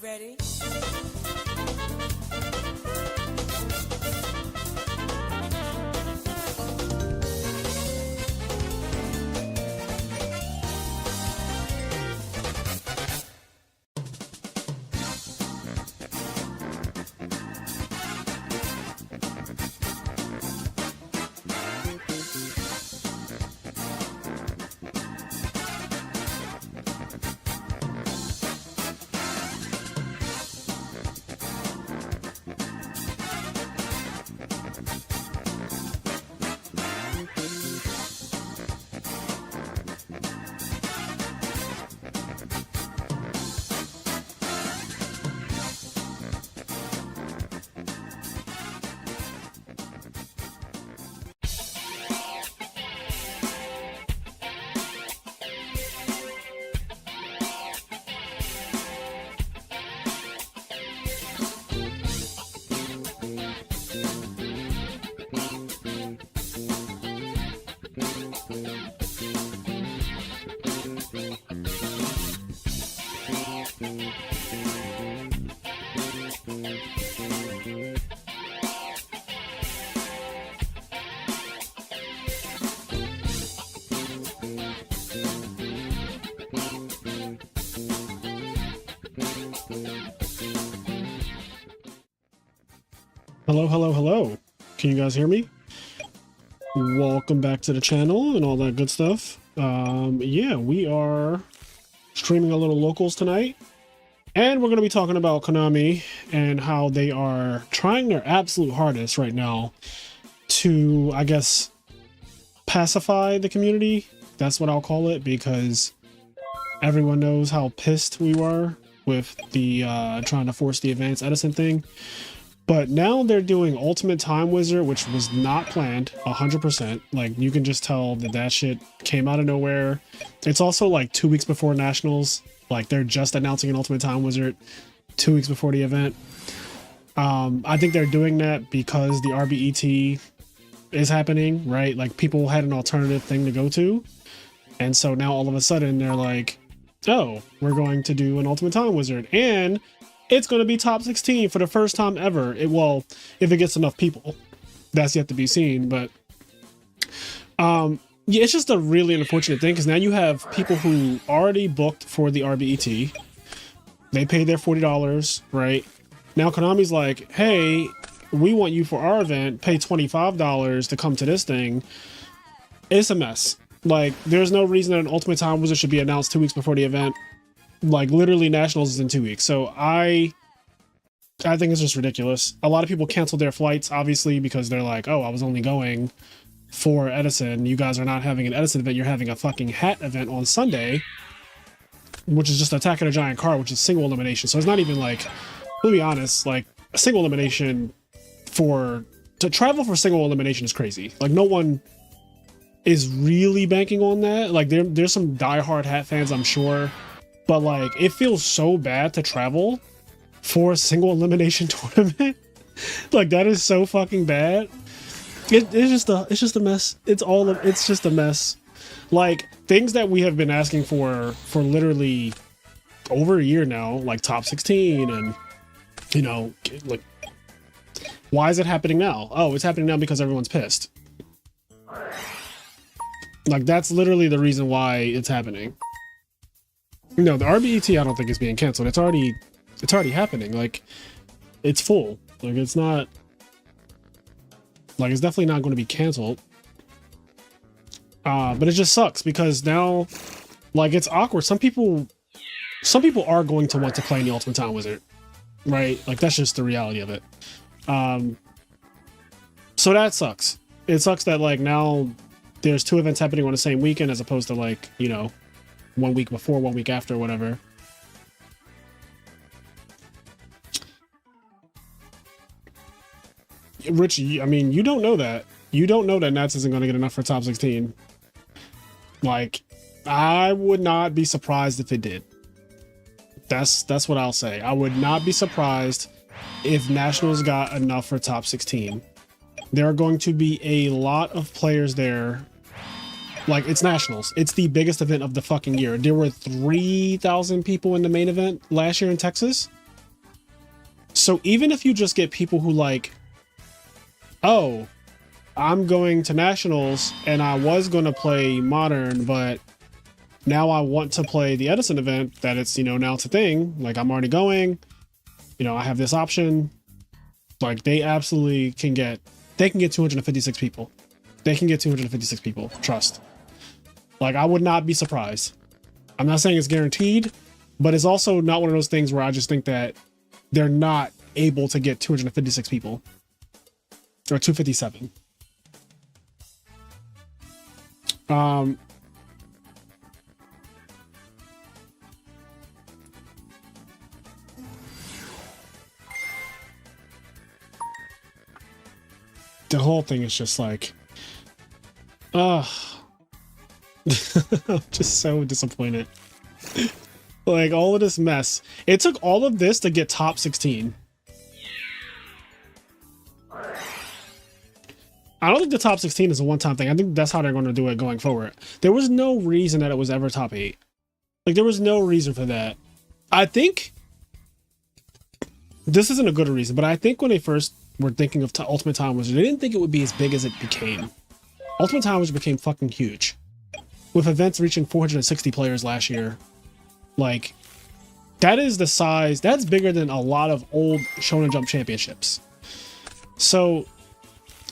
ready? Hello, hello, hello. Can you guys hear me? Welcome back to the channel and all that good stuff. Yeah, we are streaming a little locals tonight. And we're going to be talking about Konami and how they are trying their absolute hardest right now to, I guess, pacify the community. That's what I'll call it, because everyone knows how pissed we were with the trying to force the advanced Edison thing. But now they're doing Ultimate Time Wizard, which was not planned 100%. Like, you can just tell that that shit came out of nowhere. It's also like 2 weeks before Nationals. Like, they're just announcing an Ultimate Time Wizard 2 weeks before the event. I think they're doing that because the RBET is happening, right? Like, people had an alternative thing to go to. And so now all of a sudden they're like, oh, we're going to do an Ultimate Time Wizard. And it's going to be top 16 for the first time ever. Well, if it gets enough people, that's yet to be seen. But yeah, it's just a really unfortunate thing, because now you have people who already booked for the RBET. They paid their $40, right? Now Konami's like, hey, we want you for our event, pay $25 to come to this thing. It's a mess. Like, there's no reason that an Ultimate Time Wizard should be announced 2 weeks before the event. Like, literally Nationals is in 2 weeks. So I think it's just ridiculous. A lot of people canceled their flights, obviously, because they're like, oh, I was only going for Edison. You guys are not having an Edison event. You're having a fucking hat event on Sunday, which is just Attack of a Giant Car, which is single elimination. So it's not even like, to be honest, like, a single elimination to travel for single elimination is crazy. Like, no one is really banking on that. Like, there's some diehard hat fans, I'm sure. But, like, it feels so bad to travel for a single elimination tournament. Like, that is so fucking bad. It's just a mess. It's just a mess. Like, things that we have been asking for literally over a year now, like top 16, and, you know, like, why is it happening now? Oh, it's happening now because everyone's pissed. Like, that's literally the reason why it's happening. No, the RBET I don't think is being canceled. It's already happening. Like, it's full. Like, it's not, like, it's definitely not going to be canceled. But it just sucks because now, like, it's awkward. Some people are going to want to play in the Ultimate Time Wizard, right? Like, that's just the reality of it. So that sucks. It sucks that, like, now there's 2 events happening on the same weekend as opposed to, like, you know, 1 week before, 1 week after, whatever. Rich, I mean, you don't know that. You don't know that Nats isn't going to get enough for top 16. Like, I would not be surprised if it did. That's what I'll say. I would not be surprised if Nationals got enough for top 16. There are going to be a lot of players there. Like, it's Nationals. It's the biggest event of the fucking year. There were 3,000 people in the main event last year in Texas. So even if you just get people who like, oh, I'm going to nationals and I was going to play modern, but now I want to play the Edison event that it's, you know, now it's a thing. Like I'm already going, you know, I have this option. Like they absolutely can get, they can get 256 people. They can get 256 people. Trust. Like I would not be surprised. I'm not saying it's guaranteed, but it's also not one of those things where I just think that they're not able to get 256 people or 257. The whole thing is just like, I'm just so disappointed. Like all of this mess. It took all of this to get top 16. I don't think the top 16 is a one-time thing. I think that's how they're going to do it going forward. There was no reason that it was ever top 8. Like there was no reason for that. I think this isn't a good reason, but I think when they first were thinking of Ultimate Time Wizard, they didn't think it would be as big as it became. Ultimate Time Wizard became fucking huge. With events reaching 460 players last year. Like, that is the size, that's bigger than a lot of old Shonen Jump championships. So,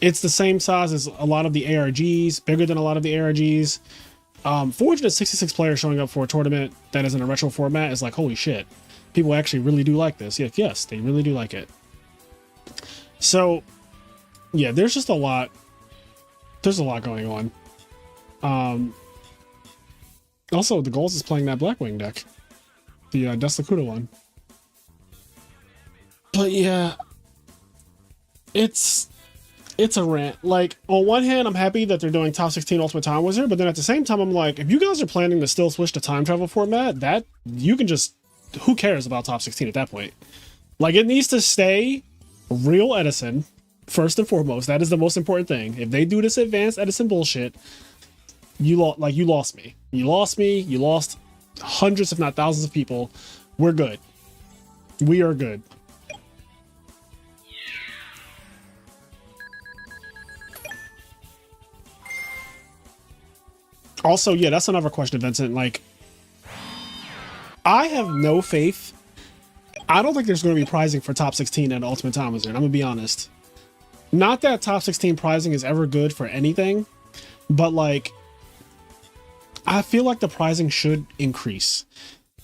it's the same size as a lot of the ARGs, bigger than a lot of the ARGs. 466 players showing up for a tournament that is in a retro format is like, holy shit. People actually really do like this. Yes, they really do like it. So, yeah, there's just a lot. There's a lot going on. Also, the Goals is playing that Blackwing deck. The Deslakuta one. But yeah, it's a rant. Like, on one hand, I'm happy that they're doing top 16 Ultimate Time Wizard, but then at the same time, I'm like, if you guys are planning to still switch to time travel format, that you can just, who cares about top 16 at that point? Like, it needs to stay real Edison, first and foremost. That is the most important thing. If they do this advanced Edison bullshit, you lost me. You lost me. You lost hundreds, if not thousands of people. We're good. We are good. Also, yeah, that's another question, Vincent. Like, I have no faith. I don't think there's going to be prizing for top 16 at Ultimate Time Wizard. I'm going to be honest. Not that top 16 prizing is ever good for anything, but like, I feel like the prizing should increase.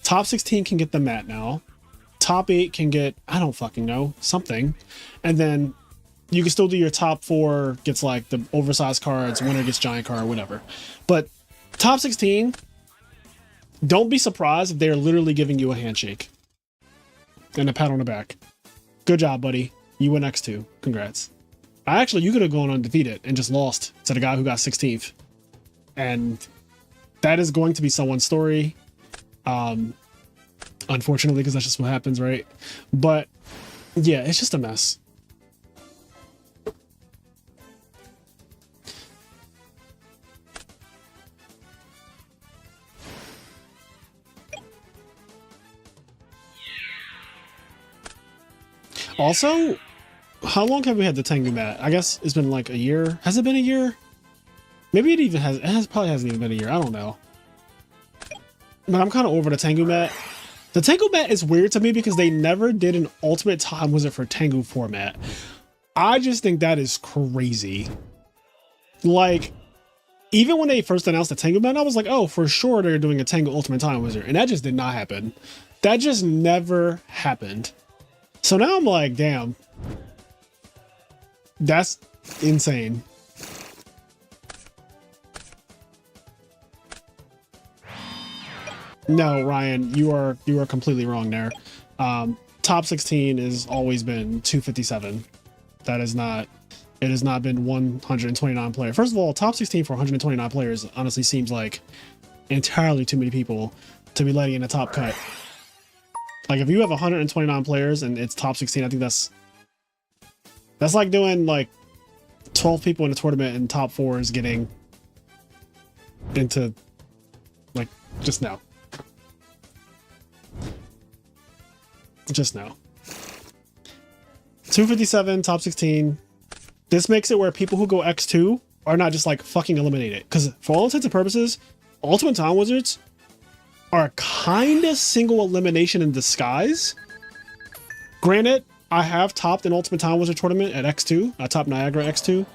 Top 16 can get the mat now. Top 8 can get, I don't fucking know, something. And then you can still do your top 4 gets like the oversized cards, winner gets giant card, whatever. But top 16, don't be surprised if they're literally giving you a handshake and a pat on the back. Good job, buddy. You went X2. Congrats. Actually, you could have gone undefeated and just lost to the guy who got 16th. And that is going to be someone's story. Unfortunately, because that's just what happens, right? But yeah, it's just a mess. Also, how long have we had the Tengu mat? I guess it's been like a year. Has it been a year? Maybe it even has. Probably hasn't even been a year. I don't know. But I'm kind of over the Tengu mat. The Tengu mat is weird to me because they never did an Ultimate Time Wizard for Tengu format. I just think that is crazy. Like, even when they first announced the Tengu mat, I was like, oh, for sure they're doing a Tengu Ultimate Time Wizard. And that just did not happen. That just never happened. So now I'm like, damn. That's insane. No, Ryan, you are completely wrong there. Top 16 has always been 257. That is not, it has not been 129 players. First of all, top 16 for 129 players honestly seems like entirely too many people to be letting in a top cut. Like if you have 129 players and it's top 16, I think that's like doing like 12 people in a tournament and top 4 is getting into like just now. Just now. 257, top 16. This makes it where people who go X2 are not just like fucking eliminated. Because for all intents and purposes, Ultimate Time Wizards are kind of single elimination in disguise. Granted, I have topped an Ultimate Time Wizard tournament at X2. I topped Niagara X2.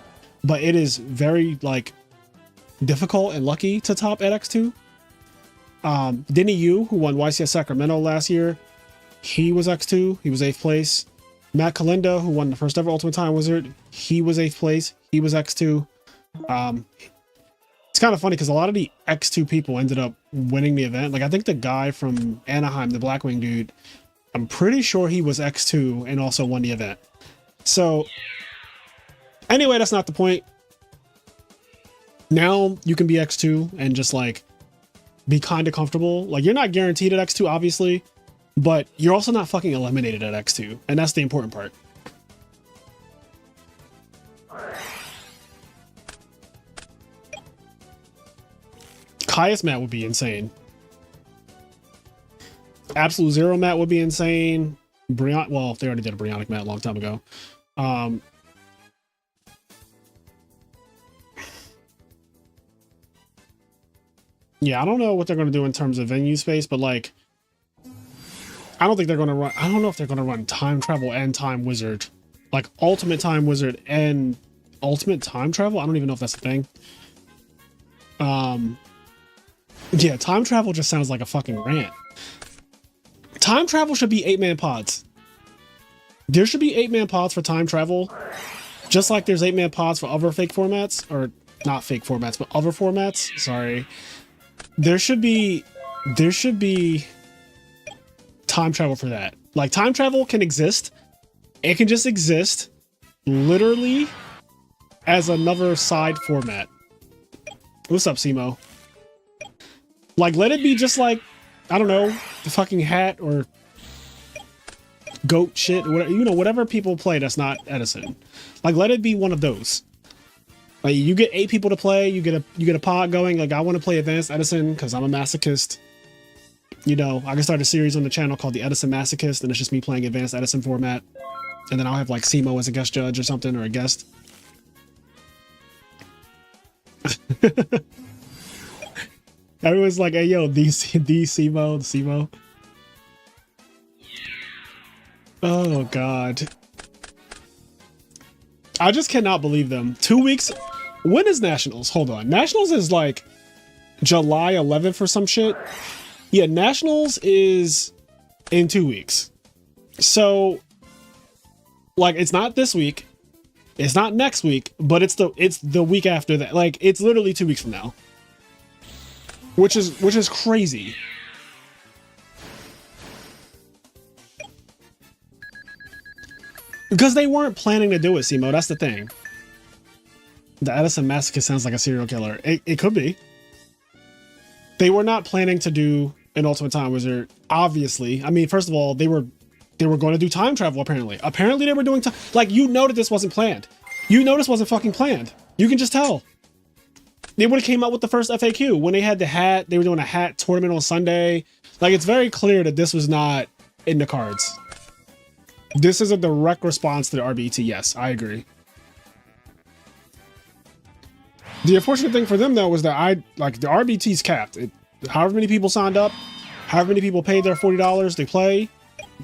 But it is very like difficult and lucky to top at X2. Denny Yu, who won YCS Sacramento last year, he was X2. He was 8th place. Matt Kalinda, who won the first ever Ultimate Time Wizard, he was 8th place. He was X2. It's kind of funny because a lot of the X2 people ended up winning the event. Like I think the guy from Anaheim, the Blackwing dude, I'm pretty sure he was X2 and also won the event. So anyway, that's not the point. Now you can be X2 and just like be kind of comfortable. Like you're not guaranteed at X2, obviously, but you're also not fucking eliminated at X2. And that's the important part. Highest mat would be insane. Absolute Zero mat would be insane. Well, they already did a Brionic mat a long time ago. Yeah, I don't know what they're going to do in terms of venue space, but like, I don't think they're going to run. I don't know if they're going to run Time Travel and Time Wizard, like Ultimate Time Wizard and Ultimate Time Travel. I don't even know if that's a thing. Yeah, Time Travel just sounds like a fucking rant. Time Travel should be 8-man pods. There should be 8-man pods for Time Travel, just like there's 8-man pods for other fake formats, or not fake formats, but other formats. Sorry. There should be Time Travel for that. Like Time Travel can exist. It can just exist literally as another side format. What's up, Simo? Like, let it be just like, I don't know, the fucking hat or goat shit, whatever, you know, whatever people play that's not Edison. Like, let it be one of those. Like, you get 8 people to play, you get a pod going. Like, I want to play Advanced Edison because I'm a masochist. You know, I can start a series on the channel called the Edison Masochist, and it's just me playing Advanced Edison format. And then I'll have like Simo as a guest judge or something, or a guest. Everyone's like, hey, yo, the Simo. Oh, God. I just cannot believe them. 2 weeks. When is Nationals? Hold on. Nationals is like July 11th or some shit. Yeah, Nationals is in 2 weeks. So, like, it's not this week. It's not next week, but it's the week after that. Like, it's literally 2 weeks from now. Which is crazy. Because they weren't planning to do it, Simo. That's the thing. The Edison Masochist sounds like a serial killer. It could be. They were not planning to do an Ultimate Time Wizard, obviously. I mean, first of all, they were going to do time travel, apparently. Apparently they were doing time. Like, you know that this wasn't planned. You know this wasn't fucking planned. You can just tell. They would have came out with the first FAQ when they had the hat. They were doing a hat tournament on Sunday. Like, it's very clear that this was not in the cards. This is a direct response to the RBT. Yes, I agree. The unfortunate thing for them, though, was that the RBT's capped. However many people signed up, however many people paid their $40 to play,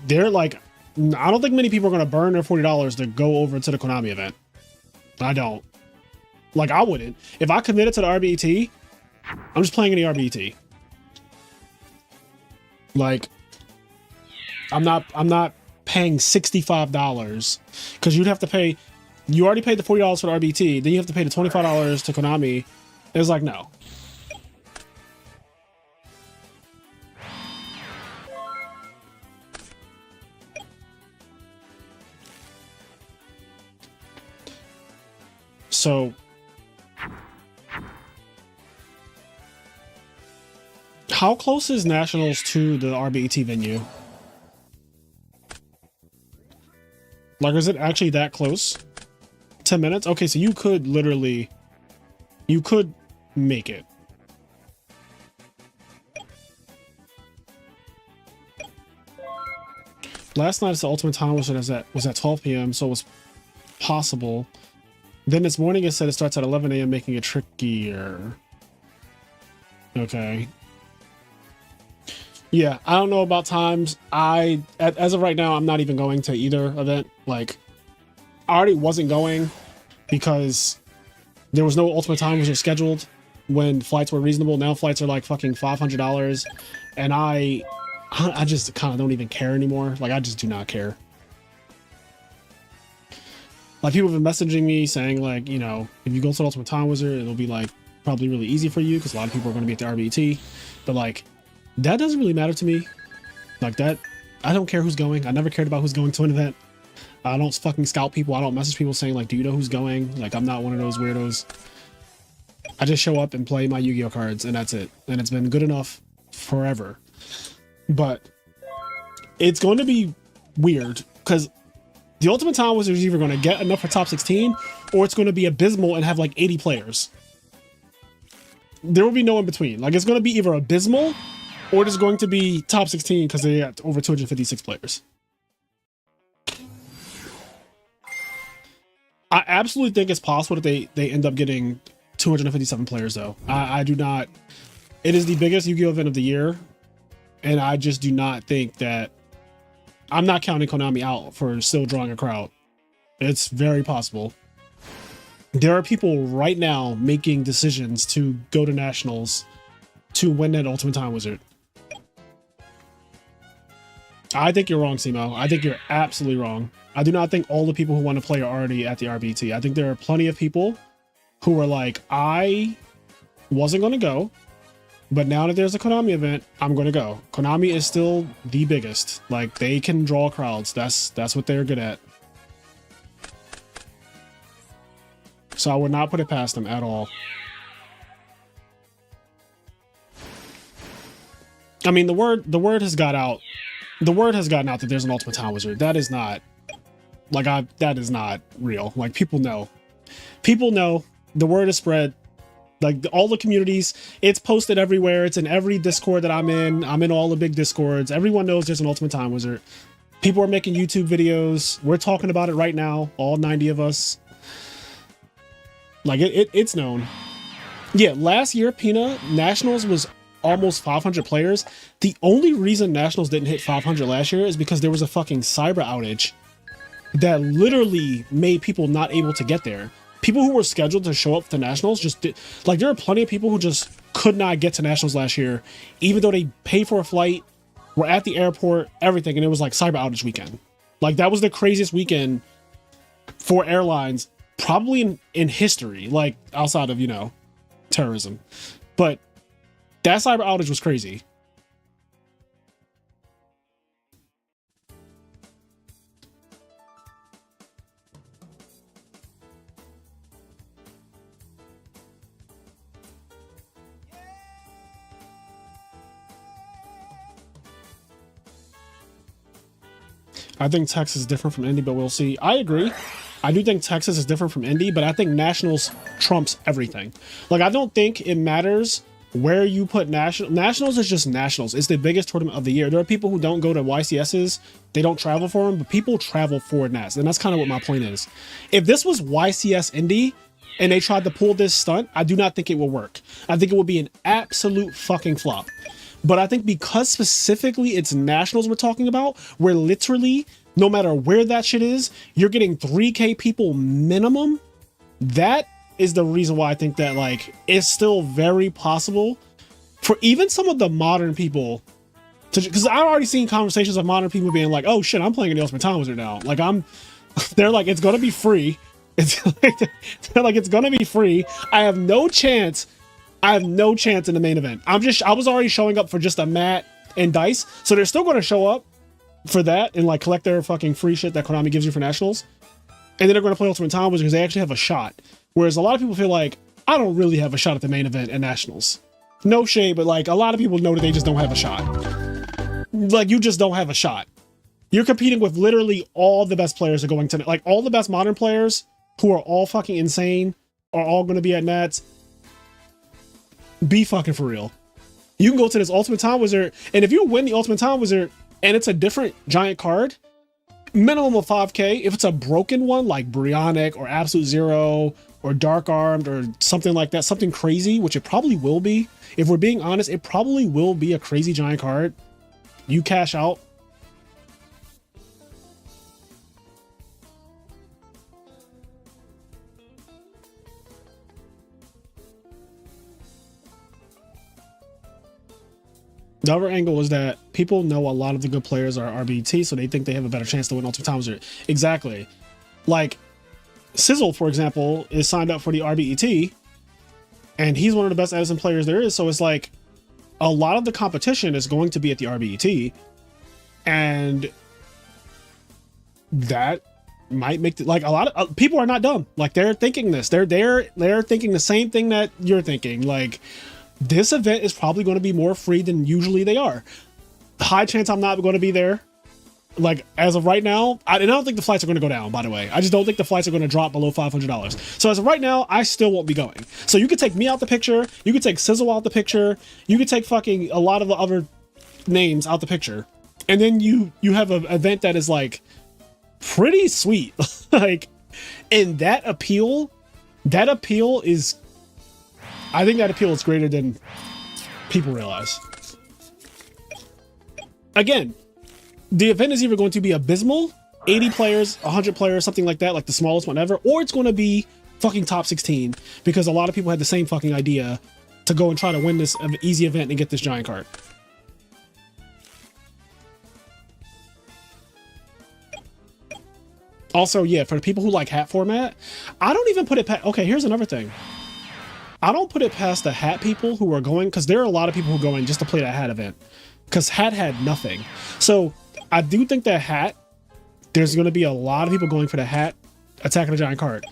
they're like, I don't think many people are going to burn their $40 to go over to the Konami event. I don't. Like, I wouldn't. If I committed to the RBT, I'm just playing in the RBT. Like, I'm not paying $65 because you'd have to pay. You already paid the $40 for the RBT, then you have to pay the $25 to Konami. It was like, no. So, how close is Nationals to the RBT venue? Like, is it actually that close? 10 minutes? Okay, so you could literally, you could make it. Last night, the Ultimate Time was at 12 p.m., so it was possible. Then this morning, it said it starts at 11 a.m., making it trickier. Okay. Yeah, I don't know about times. As of right now, I'm not even going to either event. Like, I already wasn't going because there was no Ultimate Time was scheduled when flights were reasonable. Now flights are like fucking $500, and I just kind of don't even care anymore. Like, I just do not care. Like, people have been messaging me saying, like, you know, if you go to the Ultimate Time Wizard, it'll be like probably really easy for you because a lot of people are going to be at the RBT. But like, that doesn't really matter to me. Like, that, I don't care who's going. I never cared about who's going to an event. I don't fucking scout people. I don't message people saying, like, do you know who's going? Like, I'm not one of those weirdos. I just show up and play my Yu-Gi-Oh cards, and that's it. And it's been good enough forever. But it's going to be weird because the Ultimate Time Wizard is either going to get enough for top 16 or it's going to be abysmal and have like 80 players. There will be no in between. Like, it's going to be either abysmal or it's going to be top 16 because they got over 256 players. I absolutely think it's possible that they end up getting 257 players, though. I do not. It is the biggest Yu-Gi-Oh event of the year, and I just do not think that. I'm not counting Konami out for still drawing a crowd. It's very possible. There are people right now making decisions to go to nationals to win that Ultimate Time Wizard. I think you're wrong, Simo. I think you're absolutely wrong. I do not think all the people who want to play are already at the RBT. I think there are plenty of people who are like, I wasn't going to go, but now that there's a Konami event, I'm going to go. Konami is still the biggest. Like, they can draw crowds. That's what they're good at. So I would not put it past them at all. I mean, the word has got out. The word has gotten out that there's an Ultimate Time Wizard. That is not, like, that is not real. Like, people know. People know. The word is spread. Like, all the communities, it's posted everywhere. It's in every Discord that I'm in. I'm in all the big Discords. Everyone knows there's an Ultimate Time Wizard. People are making YouTube videos. We're talking about it right now. All 90 of us. Like, it's known. Yeah, last year, Pina, Nationals was almost 500 players. The only reason Nationals didn't hit 500 last year is because there was a fucking cyber outage that literally made people not able to get there. People who were scheduled to show up to Nationals just did, like, there are plenty of people who just could not get to Nationals last year, even though they paid for a flight, were at the airport, everything, and it was like cyber outage weekend. Like, that was the craziest weekend for airlines probably in history, like, outside of, you know, terrorism. But that cyber outage was crazy. I think Texas is different from Indy, but we'll see. I agree. I do think Texas is different from Indy, but I think Nationals trumps everything. Like, I don't think it matters where you put Nationals is just Nationals. It's the biggest tournament of the year. There are people who don't go to YCSs. They don't travel for them, but people travel for Nats. And that's kind of what my point is. If this was YCS Indy and they tried to pull this stunt, I do not think it will work. I think it would be an absolute fucking flop. But I think because specifically it's Nationals we're talking about, where literally no matter where that shit is, you're getting 3K people minimum. That is the reason why I think that, like, it's still very possible for even some of the modern people to, because I've already seen conversations of modern people being like, oh shit, I'm playing the Ultimate Time Wizard now. Like, they're like, it's gonna be free. It's like, they're like, it's gonna be free. I have no chance in the main event. I was already showing up for just a mat and dice, so they're still gonna show up for that and like collect their fucking free shit that Konami gives you for Nationals. And then they're gonna play Ultimate Time Wizard because they actually have a shot. Whereas a lot of people feel like, I don't really have a shot at the main event at Nationals. No shade, but like, a lot of people know that they just don't have a shot. Like, you just don't have a shot. You're competing with literally all the best players are going to, like, all the best modern players who are all fucking insane are all going to be at Nats. Be fucking for real. You can go to this Ultimate Time Wizard, and if you win the Ultimate Time Wizard, and it's a different giant card, minimum of 5K. If it's a broken one like Brionic or Absolute Zero or Dark Armed or something like that, something crazy, which it probably will be. If we're being honest, it probably will be a crazy giant card. You cash out. The other angle is that people know a lot of the good players are RBT, so they think they have a better chance to win Ultimate Time Wizard. Exactly. Like, Sizzle, for example, is signed up for the RBET, and he's one of the best Edison players there is, so it's like, a lot of the competition is going to be at the RBET, and that might make like a lot of people are not dumb. Like, they're thinking this. They're thinking the same thing that you're thinking. Like, this event is probably going to be more free than usually they are. High chance I'm not going to be there. Like, as of right now, I don't think the flights are going to go down, by the way. I just don't think the flights are going to drop below $500. So as of right now, I still won't be going. So you could take me out the picture. You could take Sizzle out the picture. You could take fucking a lot of the other names out the picture. And then you have an event that is like pretty sweet. Like, and that appeal is, I think that appeal is greater than people realize. Again, the event is either going to be abysmal, 80 players, 100 players, something like that, like the smallest one ever, or it's going to be fucking top 16 because a lot of people had the same fucking idea to go and try to win this easy event and get this giant card. Also, yeah, for the people who like hat format, I don't even put it past. Okay, here's another thing. I don't put it past the hat people who are going, because there are a lot of people who go in just to play that hat event, because hat had nothing. So I do think that hat, there's going to be a lot of people going for the hat Attack of the Giant card.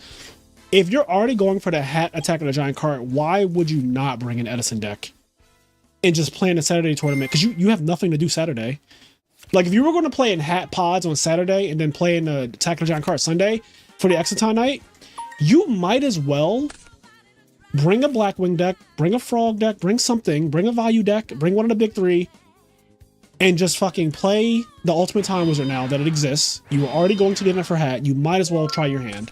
If you're already going for the hat Attack of the Giant card, why would you not bring an Edison deck and just play in a Saturday tournament? Because you have nothing to do Saturday. Like, if you were going to play in hat pods on Saturday and then play in the Attack of the Giant card Sunday for the Exciton night, you might as well bring a Blackwing deck, bring a Frog deck, bring something, bring a Value deck, bring one of the big three, and just fucking play the Ultimate Time Wizard now that it exists. You were already going to the event for hat. You might as well try your hand.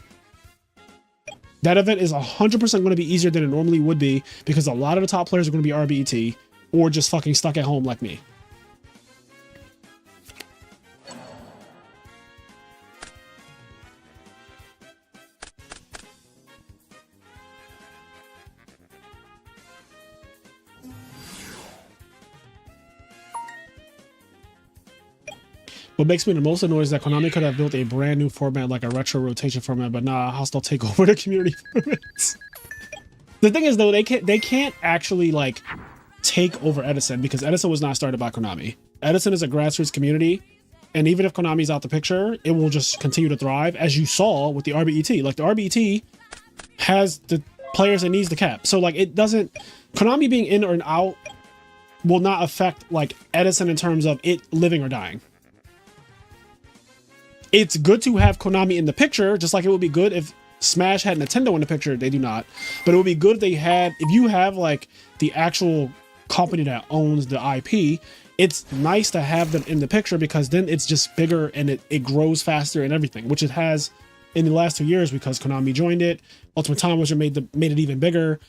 That event is 100% going to be easier than it normally would be because a lot of the top players are going to be RBET or just fucking stuck at home like me. What makes me the most annoyed is that Konami could have built a brand new format like a retro rotation format, but nah, hostile take over the community formats. The thing is though, they can't actually like take over Edison because Edison was not started by Konami. Edison is a grassroots community, and even if Konami's out the picture, it will just continue to thrive, as you saw with the RBET. Like, the RBET has the players it needs to cap. So like, it doesn't, Konami being in or out will not affect like Edison in terms of it living or dying. It's good to have Konami in the picture, just like it would be good if Smash had Nintendo in the picture. They do not, but it would be good if they had, if you have like the actual company that owns the IP, it's nice to have them in the picture because then it's just bigger and it grows faster and everything, which it has in the last 2 years because Konami joined it. Ultimate Time Wizard made it even bigger.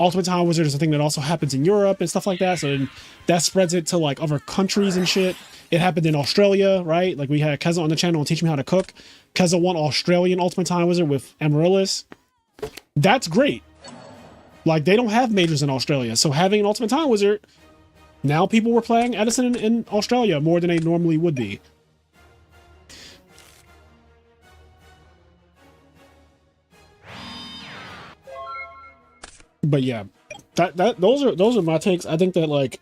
Ultimate Time Wizard is a thing that also happens in Europe and stuff like that, so that spreads it to like other countries and shit. It happened in Australia, right? Like, we had Keza on the channel and Teach Me How to Cook. Keza won Australian Ultimate Time Wizard with Amaryllis. That's great. Like, they don't have majors in Australia, so having an Ultimate Time Wizard, now people were playing Edison in Australia more than they normally would be. But yeah, those are my takes. I think that, like,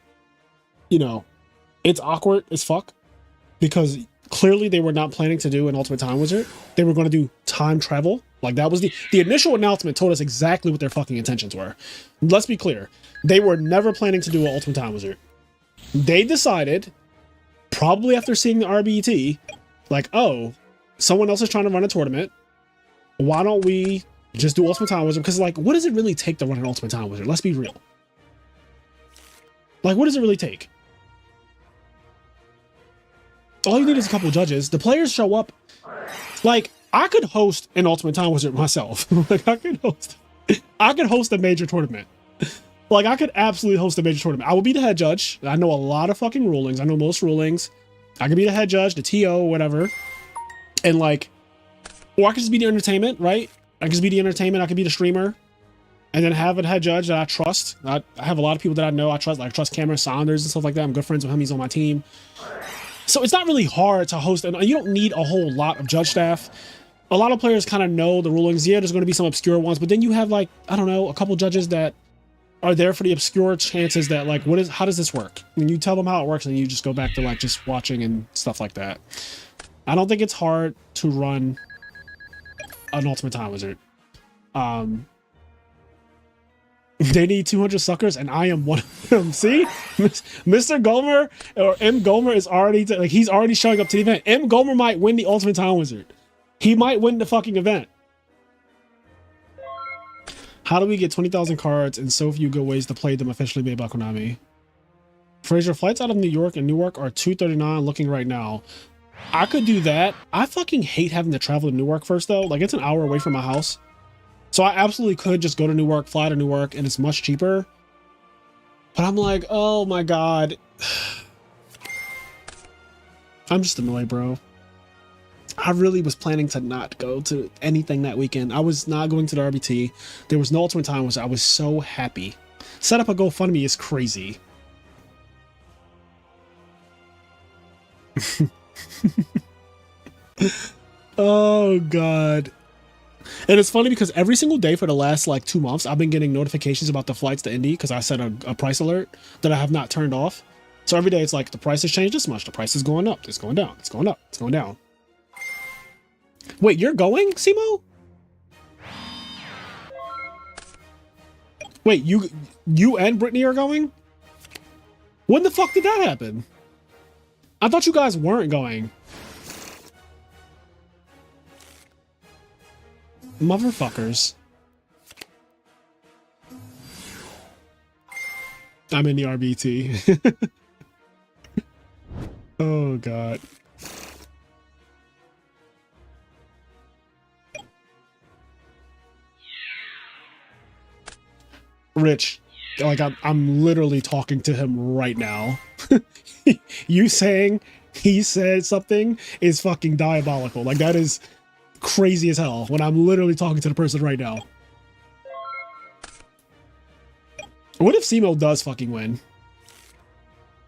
you know, it's awkward as fuck because clearly they were not planning to do an Ultimate Time Wizard. They were going to do time travel. Like, that was the initial announcement told us exactly what their fucking intentions were. Let's be clear. They were never planning to do an Ultimate Time Wizard. They decided, probably after seeing the RBT, like, oh, someone else is trying to run a tournament. Why don't we just do Ultimate Time Wizard? Because, like, what does it really take to run an Ultimate Time Wizard? Let's be real. Like, what does it really take? All you need is a couple judges. The players show up. Like, I could host an Ultimate Time Wizard myself. Like, I could host a major tournament. Like, I could absolutely host a major tournament. I would be the head judge. I know a lot of fucking rulings. I know most rulings. I could be the head judge, the TO, whatever. And like, or I could just be the entertainment, right? I could just be the entertainment. I could be the streamer. And then have a head judge that I trust. I have a lot of people that I know I trust. Like, I trust Cameron Saunders and stuff like that. I'm good friends with him. He's on my team. So it's not really hard to host. And you don't need a whole lot of judge staff. A lot of players kind of know the rulings. Yeah, there's going to be some obscure ones. But then you have, like, I don't know, a couple judges that are there for the obscure chances that, like, how does this work? And you tell them how it works, and you just go back to, like, just watching and stuff like that. I don't think it's hard to run an Ultimate Time Wizard. They need 200 suckers, and I am one of them. See? Mr. Gomer, or M. Gomer, is already, like, he's already showing up to the event. M. Gomer might win the Ultimate Time Wizard. He might win the fucking event. How do we get 20,000 cards and so few good ways to play them officially made by Konami? Fraser, flights out of New York and Newark are $239 looking right now. I could do that. I fucking hate having to travel to Newark first, though. Like, it's an hour away from my house. So I absolutely could just go to Newark, fly to Newark, and it's much cheaper. But I'm like, oh my God. I'm just annoyed, bro. I really was planning to not go to anything that weekend. I was not going to the RBT. There was no Ultimate Time Wizard. I was so happy. Set up a GoFundMe is crazy. Oh God. And it's funny because every single day for the last like 2 months, I've been getting notifications about the flights to Indy because I set a price alert that I have not turned off. So every day it's like the price has changed this much. The price is going up. It's going down. It's going up. It's going down. Wait, you're going, Simo? Wait, you and Brittany are going? When the fuck did that happen? I thought you guys weren't going. Motherfuckers. I'm in the RBT. Oh God. Rich, like I'm literally talking to him right now. You saying he said something is fucking diabolical. Like, that is crazy as hell when I'm literally talking to the person right now. What if Simo does fucking win?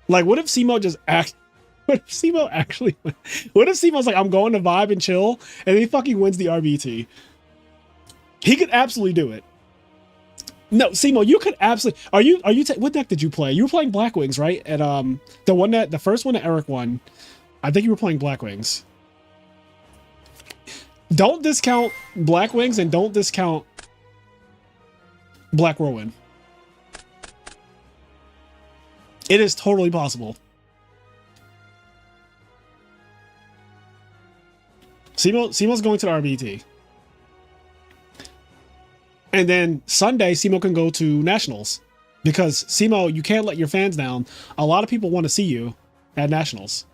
Like, what if Simo just what if Simo actually win? What if Simo's like, I'm going to vibe and chill, and he fucking wins the RBT? He could absolutely do it. No, Simo, you could absolutely. What deck did you play? You were playing Black Wings, right? At the first one that Eric won. I think you were playing Black Wings. Don't discount Black Wings and don't discount Black Whirlwind. It is totally possible. Simo's going to the RBT. And then Sunday, Simo can go to Nationals. Because, Simo, you can't let your fans down. A lot of people want to see you at Nationals.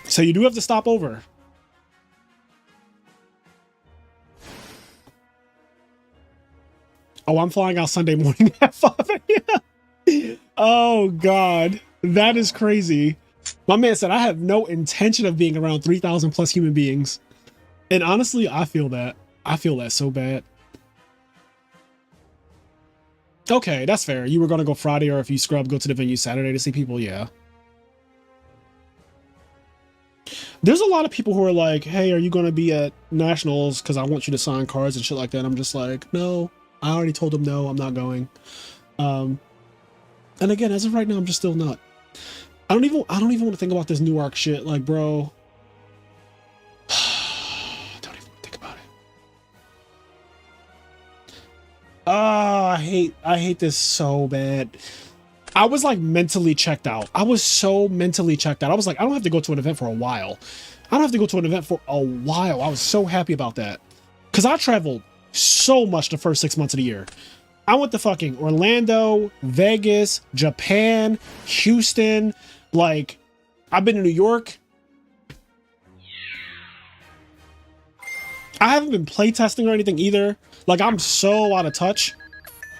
So you do have to stop over. Oh, I'm flying out Sunday morning at 5 a.m. Oh, God. That is crazy. My man said, I have no intention of being around 3,000 plus human beings. And honestly, I feel that. I feel that so bad. Okay, that's fair. You were going to go Friday, or if you scrub, go to the venue Saturday to see people. Yeah. There's a lot of people who are like, hey, are you going to be at Nationals? Because I want you to sign cards and shit like that. I'm just like, no. I already told them no, I'm not going. And again, as of right now, I'm just still not. I don't even want to think about this Newark shit. Like, bro. Don't even think about it. I hate this so bad. I was like mentally checked out. I was so mentally checked out. I was like, I don't have to go to an event for a while. I don't have to go to an event for a while. I was so happy about that. Because I traveled so much the first 6 months of the year. I went to fucking Orlando, Vegas, Japan, Houston, like I've been to New York. I haven't been playtesting or anything either. Like, I'm so out of touch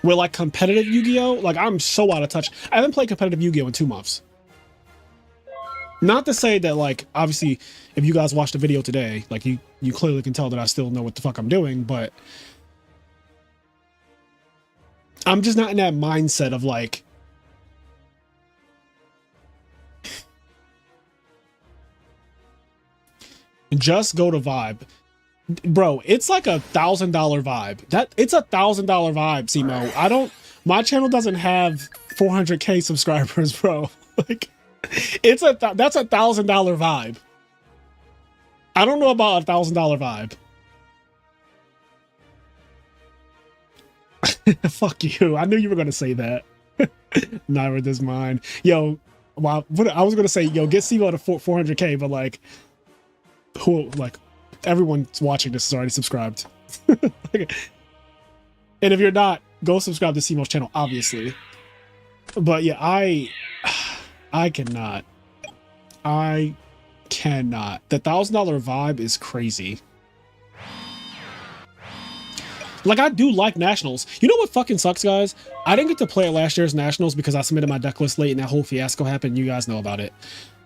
with like competitive Yu-Gi-Oh. Like, I'm so out of touch. I haven't played competitive Yu-Gi-Oh in 2 months. Not to say that, like, obviously, if you guys watched the video today, like, you clearly can tell that I still know what the fuck I'm doing, but I'm just not in that mindset of, like, just go to vibe. Bro, it's like $1,000 vibe. It's $1,000 vibe, Simo. My channel doesn't have 400K subscribers, bro. Like, that's $1,000 vibe. I don't know about $1,000 vibe. Fuck you. I knew you were gonna say that. Neither does mine. Yo, well, I was gonna say, yo, get Simo to 400K, but like, who, like, everyone's watching this is already subscribed. And if you're not, go subscribe to Simo's channel, obviously. But yeah, I cannot. The $1,000 vibe is crazy. Like, I do like Nationals. You know what fucking sucks, guys? I didn't get to play at last year's Nationals because I submitted my deck list late and that whole fiasco happened. You guys know about it.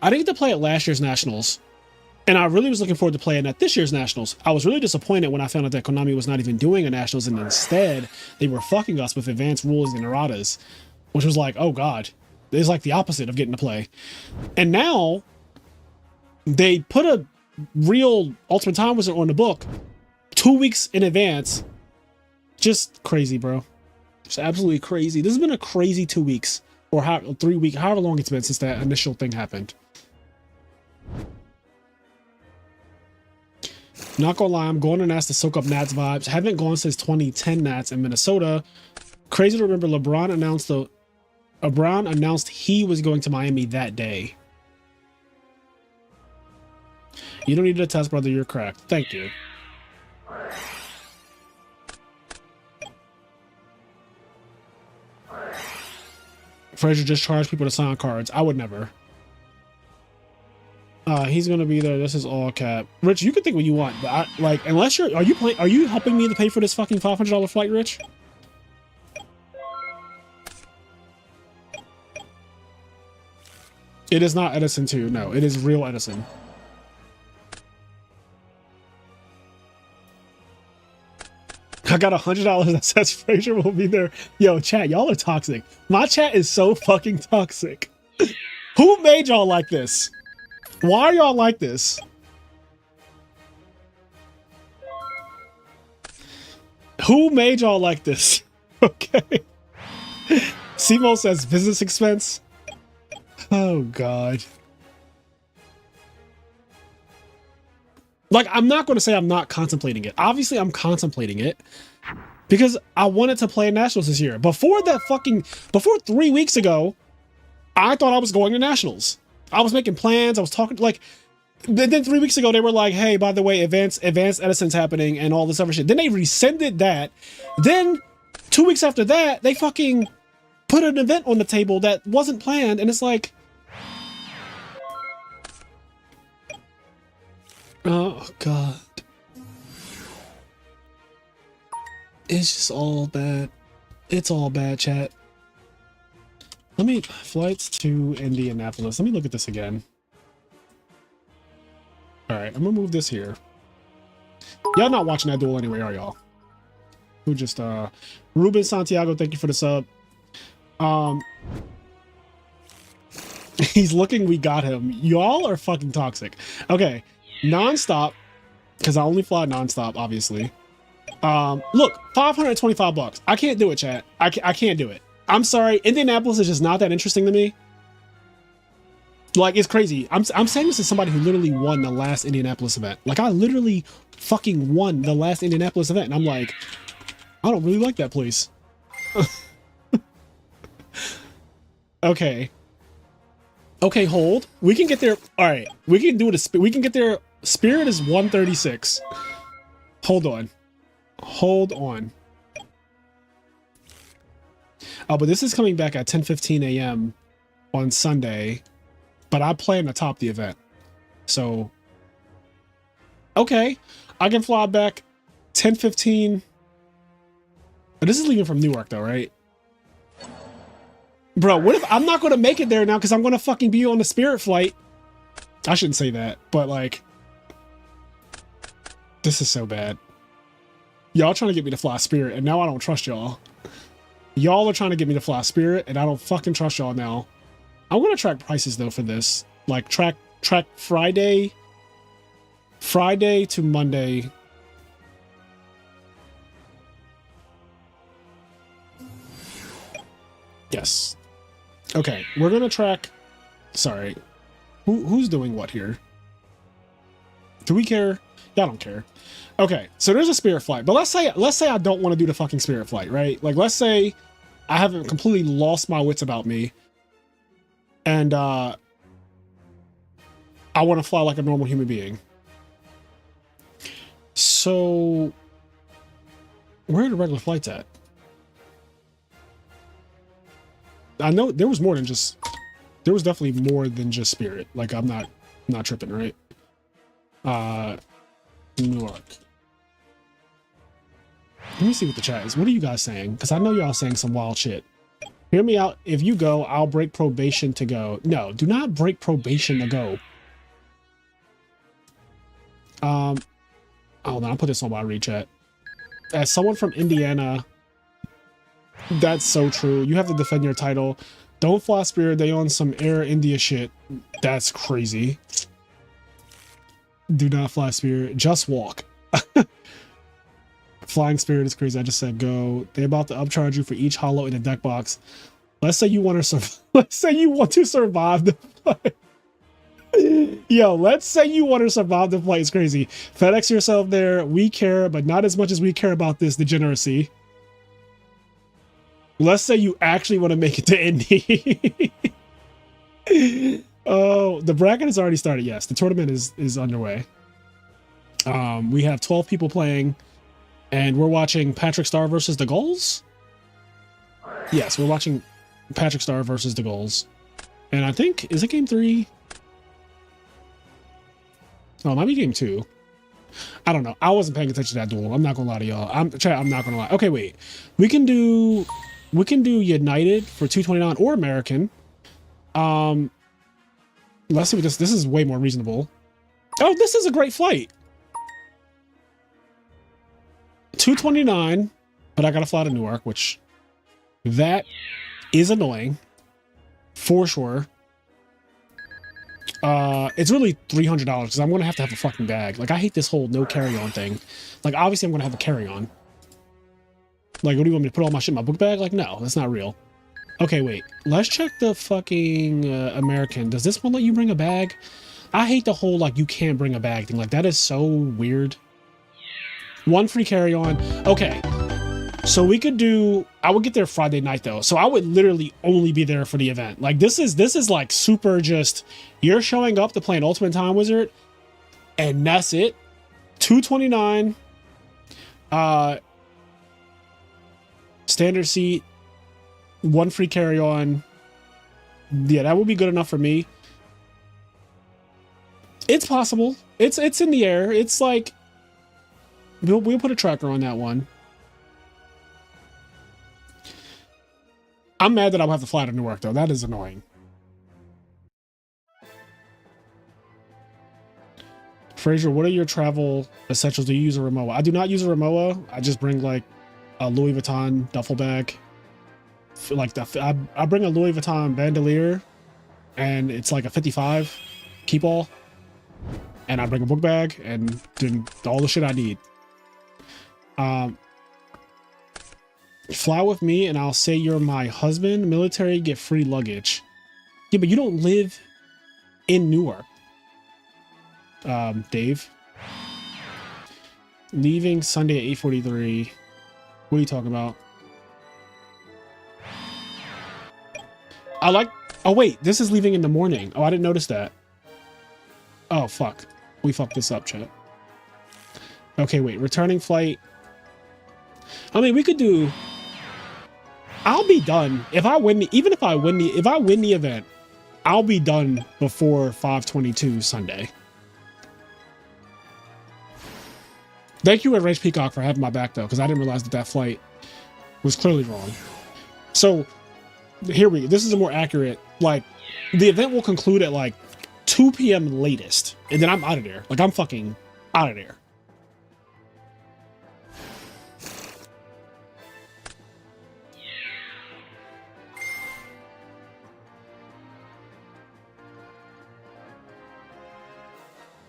I didn't get to play at last year's Nationals. And I really was looking forward to playing at this year's Nationals. I was really disappointed when I found out that Konami was not even doing a Nationals, and instead they were fucking us with advanced rules and erratas, which was like, oh god, it's like the opposite of getting to play. And now they put a real Ultimate Time Wizard on the book 2 weeks in advance. Just crazy, bro. Just absolutely crazy. This has been a crazy 2 weeks, or 3 weeks, however long it's been since that initial thing happened. Not gonna lie, I'm going to Nats to soak up Nats vibes. Haven't gone since 2010 Nats in Minnesota. Crazy to remember LeBron announced he was going to Miami that day. You don't need a test, brother. You're correct. Thank you. Frazier just charged people to sign cards. I would never. He's gonna be there. This is all cap. Rich, you can think what you want, but unless are you helping me to pay for this fucking $500 flight, Rich? It is not Edison 2. No, it is real Edison. I got $100 that says Frazier will be there. Yo, chat, y'all are toxic. My chat is so fucking toxic. Who made y'all like this? Why are y'all like this? Who made y'all like this? Okay. Simo says business expense. Oh, God. Like, I'm not going to say I'm not contemplating it. Obviously, I'm contemplating it because I wanted to play Nationals this year. Before 3 weeks ago, I thought I was going to Nationals. I was making plans. I was talking, like, then 3 weeks ago, they were like, hey, by the way, advanced Edison's happening and all this other shit. Then they rescinded that. Then 2 weeks after that, they fucking put an event on the table that wasn't planned. And it's like, oh, God. It's just all bad. It's all bad, chat. Flights to Indianapolis. Let me look at this again. All right, I'm gonna move this here. Y'all not watching that duel anyway, are y'all? Who just, Ruben Santiago, thank you for the sub. He's looking, we got him. Y'all are fucking toxic. Okay, nonstop, because I only fly nonstop, obviously. Look, $525. I can't do it, chat. I can't do it. I'm sorry, Indianapolis is just not that interesting to me. Like, it's crazy. I'm saying this as somebody who literally won the last Indianapolis event. Like, I literally fucking won the last Indianapolis event, and I'm like, I don't really like that place. Okay. Okay, hold. We can get there. All right, we can do it. We can get there. Spirit is 136. Hold on. Hold on. Oh, but this is coming back at 10:15 a.m. on Sunday. but I plan to top the event. So, okay, I can fly back 10:15. But this is leaving from Newark though, right? Bro, what if I'm not going to make it there now because I'm going to fucking be on the Spirit flight? I shouldn't say that, but like, this is so bad. Y'all trying to get me to fly Spirit, and now I don't trust y'all. Y'all are trying to get me to fly Spirit, and I don't fucking trust y'all now. I'm going to track prices though for this. Like track Friday to Monday. Yes. Okay, we're gonna track. Sorry, who's doing what here? Do we care? Yeah, I don't care. Okay, so there's a Spirit flight, but let's say I don't want to do the fucking Spirit flight, right? Like, let's say I haven't completely lost my wits about me, and I want to fly like a normal human being. So, where are the regular flights at? I know there was more than just, there was definitely more than just Spirit. Like, I'm not tripping, right? Newark. Let me see what the chat is. What are you guys saying? Because I know y'all saying some wild shit. Hear me out. If you go, I'll break probation to go. No, do not break probation to go. Hold on, I'll put this on my read chat. As someone from Indiana, that's so true. You have to defend your title. Don't fly Spirit. They on some Air India shit. That's crazy. Do not fly Spirit. Just walk. Flying Spirit is crazy. I just said go. They're about to upcharge you for each hollow in the deck box. Let's say you want to let's say you want to survive the flight. Yo, let's say you want to survive the flight. It's crazy. FedEx yourself there. We care, but not as much as we care about this degeneracy. Let's say you actually want to make it to Indy. Oh, the bracket has already started. Yes, the tournament is underway. We have 12 people playing, and we're watching Patrick Star versus the Gulls. Yes, we're watching Patrick Star versus the Gulls. And I think, is it game 3? Oh, it might be game 2. I don't know. I wasn't paying attention to that duel. I'm not gonna lie to y'all. I'm not gonna lie. Okay, wait. We can do United for 229 or American. Let's see what this is way more reasonable. Oh, this is a great flight. 229, but I gotta fly to Newark, which that is annoying for sure. It's really $300 because I'm gonna have to have a fucking bag. Like, I hate this whole no carry-on thing. Like, obviously I'm gonna have a carry-on. Like, what do you want me to put all my shit in my book bag? Like, no, that's not real. Okay, wait. Let's check the fucking American. Does this one let you bring a bag? I hate the whole, like, you can't bring a bag thing. Like, that is so weird. One free carry-on. Okay. So we could do... I would get there Friday night, though. So I would literally only be there for the event. Like, this is like, super just... You're showing up to play an Ultimate Time Wizard, and that's it. 229. Standard seat. One free carry-on. Yeah, that would be good enough for me. It's possible. It's in the air. It's like... We'll put a tracker on that one. I'm mad that I'll have to fly to Newark, though. That is annoying. Fraser, what are your travel essentials? Do you use a Rimowa? I do not use a Rimowa. I just bring, like, a Louis Vuitton duffel bag. Like, I bring a Louis Vuitton bandolier, and it's like a 55 keep all. And I bring a book bag and then all the shit I need. Fly with me and I'll say you're my husband. Military, get free luggage. Yeah, but you don't live in Newark. Dave. Leaving Sunday at 8:43. What are you talking about? I like... Oh, wait. This is leaving in the morning. Oh, I didn't notice that. Oh, fuck. We fucked this up, chat. Okay, wait. Returning flight. I mean, we could do... I'll be done. If I win the... Even if I win the event, I'll be done before 5:22 Sunday. Thank you, Race Peacock, for having my back, though, because I didn't realize that that flight was clearly wrong. So, here we go. This is a more accurate, like, the event will conclude at, like, 2 p.m. latest, and then I'm out of there. Like, I'm fucking out of there.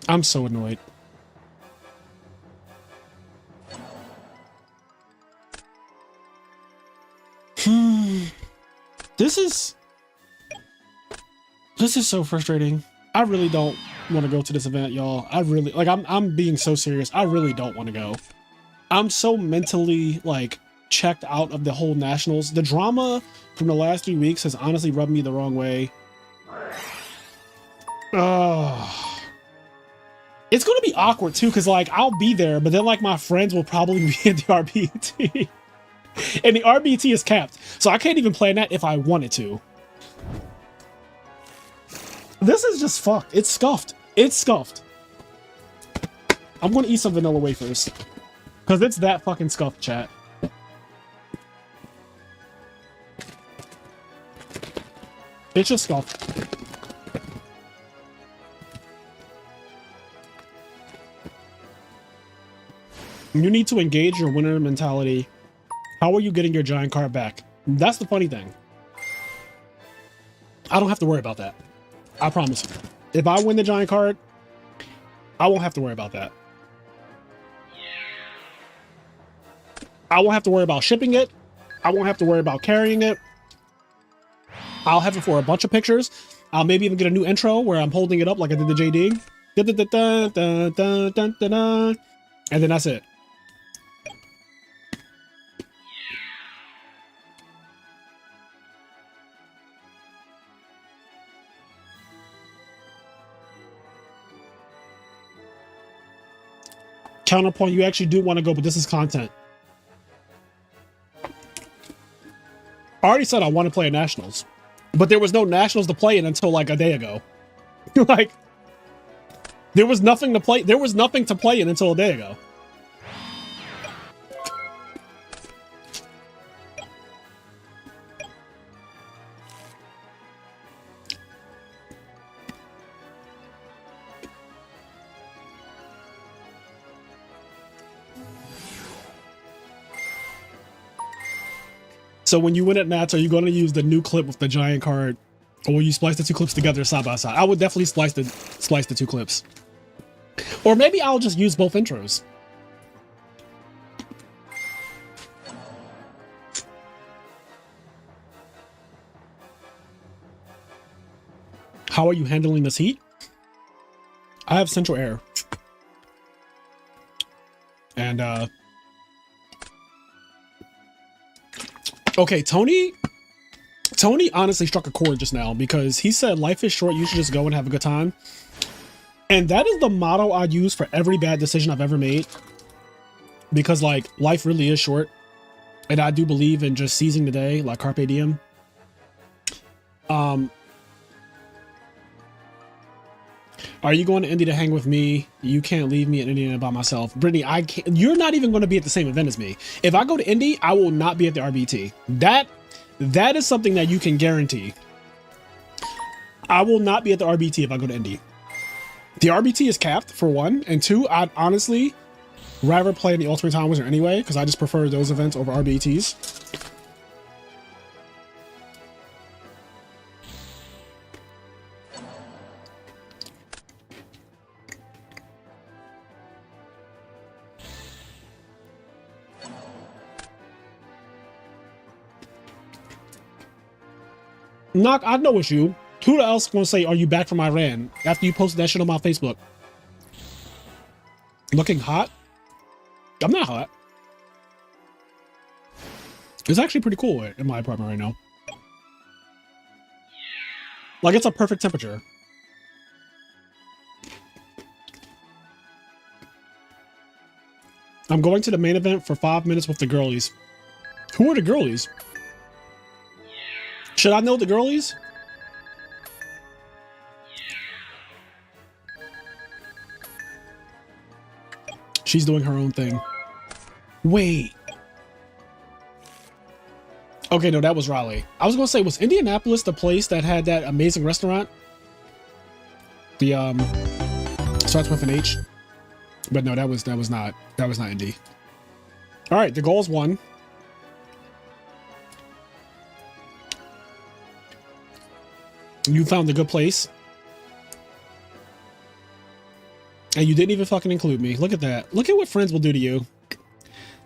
I'm so annoyed. This is so frustrating. I really don't want to go to this event, y'all. I really, like, I'm being so serious. I really don't want to go. I'm so mentally, like, checked out of the whole nationals. The drama from the last 3 weeks has honestly rubbed me the wrong way. It's going to be awkward too, because, like, I'll be there, but then, like, my friends will probably be at the RBT. And the RBT is capped, so I can't even plan that if I wanted to. This is just fucked. It's scuffed. It's scuffed. I'm going to eat some vanilla wafers, because it's that fucking scuffed, chat. It's just scuffed. You need to engage your winner mentality. How are you getting your giant card back? That's the funny thing. I don't have to worry about that. I promise you. If I win the giant card, I won't have to worry about that. I won't have to worry about shipping it. I won't have to worry about carrying it. I'll have it for a bunch of pictures. I'll maybe even get a new intro where I'm holding it up like I did the JD. And then that's it. Counterpoint, you actually do want to go, but this is content. I already said I want to play at Nationals, but there was no Nationals to play in until like a day ago. Like, there was nothing to play. There was nothing to play in until a day ago. So when you win at Nats, are you going to use the new clip with the giant card, or will you splice the two clips together side by side? I would definitely splice the two clips, or maybe I'll just use both intros. How are you handling this heat? I have central air, and okay, Tony honestly struck a chord just now, because he said life is short, you should just go and have a good time. And that is the motto I use for every bad decision I've ever made, because, like, life really is short, and I do believe in just seizing the day, like carpe diem. Are you going to Indy to hang with me? You can't leave me in Indiana by myself. Brittany, I can't. You're not even going to be at the same event as me. If I go to Indy, I will not be at the RBT. That is something that you can guarantee. I will not be at the RBT if I go to Indy. The RBT is capped, for one, and two, I'd honestly rather play in the Ultimate Time Wizard anyway, because I just prefer those events over RBTs. Knock, I know it's you. Who else gonna say, are you back from Iran after you posted that shit on my Facebook? Looking hot? I'm not hot. It's actually pretty cool in my apartment right now. Like, it's a perfect temperature. I'm going to the main event for 5 minutes with the girlies. Who are the girlies? Should I know the girlies? She's doing her own thing. Wait. Okay, no, that was Raleigh. I was gonna say, was Indianapolis the place that had that amazing restaurant? The starts with an H. But no, that was not Indy. All right, the goal's won. You found a good place. And you didn't even fucking include me. Look at that. Look at what friends will do to you.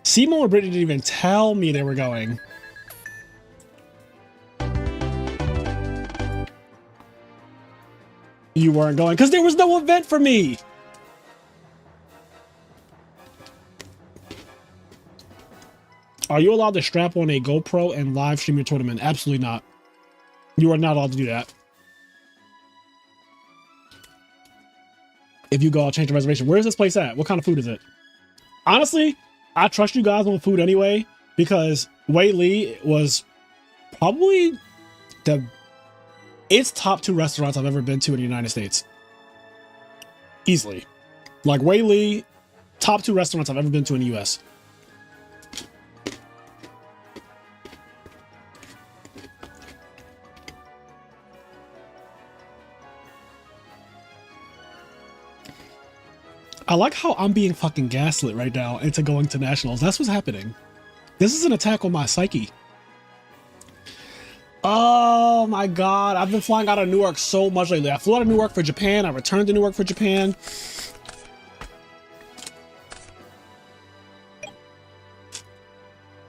Simo and Brittany didn't even tell me they were going. You weren't going because there was no event for me. Are you allowed to strap on a GoPro and live stream your tournament? Absolutely not. You are not allowed to do that. If you go, I'll change the reservation. Where's this place at? What kind of food is it? Honestly, I trust you guys on food anyway, because Wei Lee was probably it's top 2 restaurants I've ever been to in the United States. Easily. Like Wei Lee, top 2 restaurants I've ever been to in the US. I like how I'm being fucking gaslit right now into going to nationals. That's what's happening. This is an attack on my psyche. Oh my god, I've been flying out of Newark so much lately. I flew out of Newark for Japan. I returned to Newark for Japan.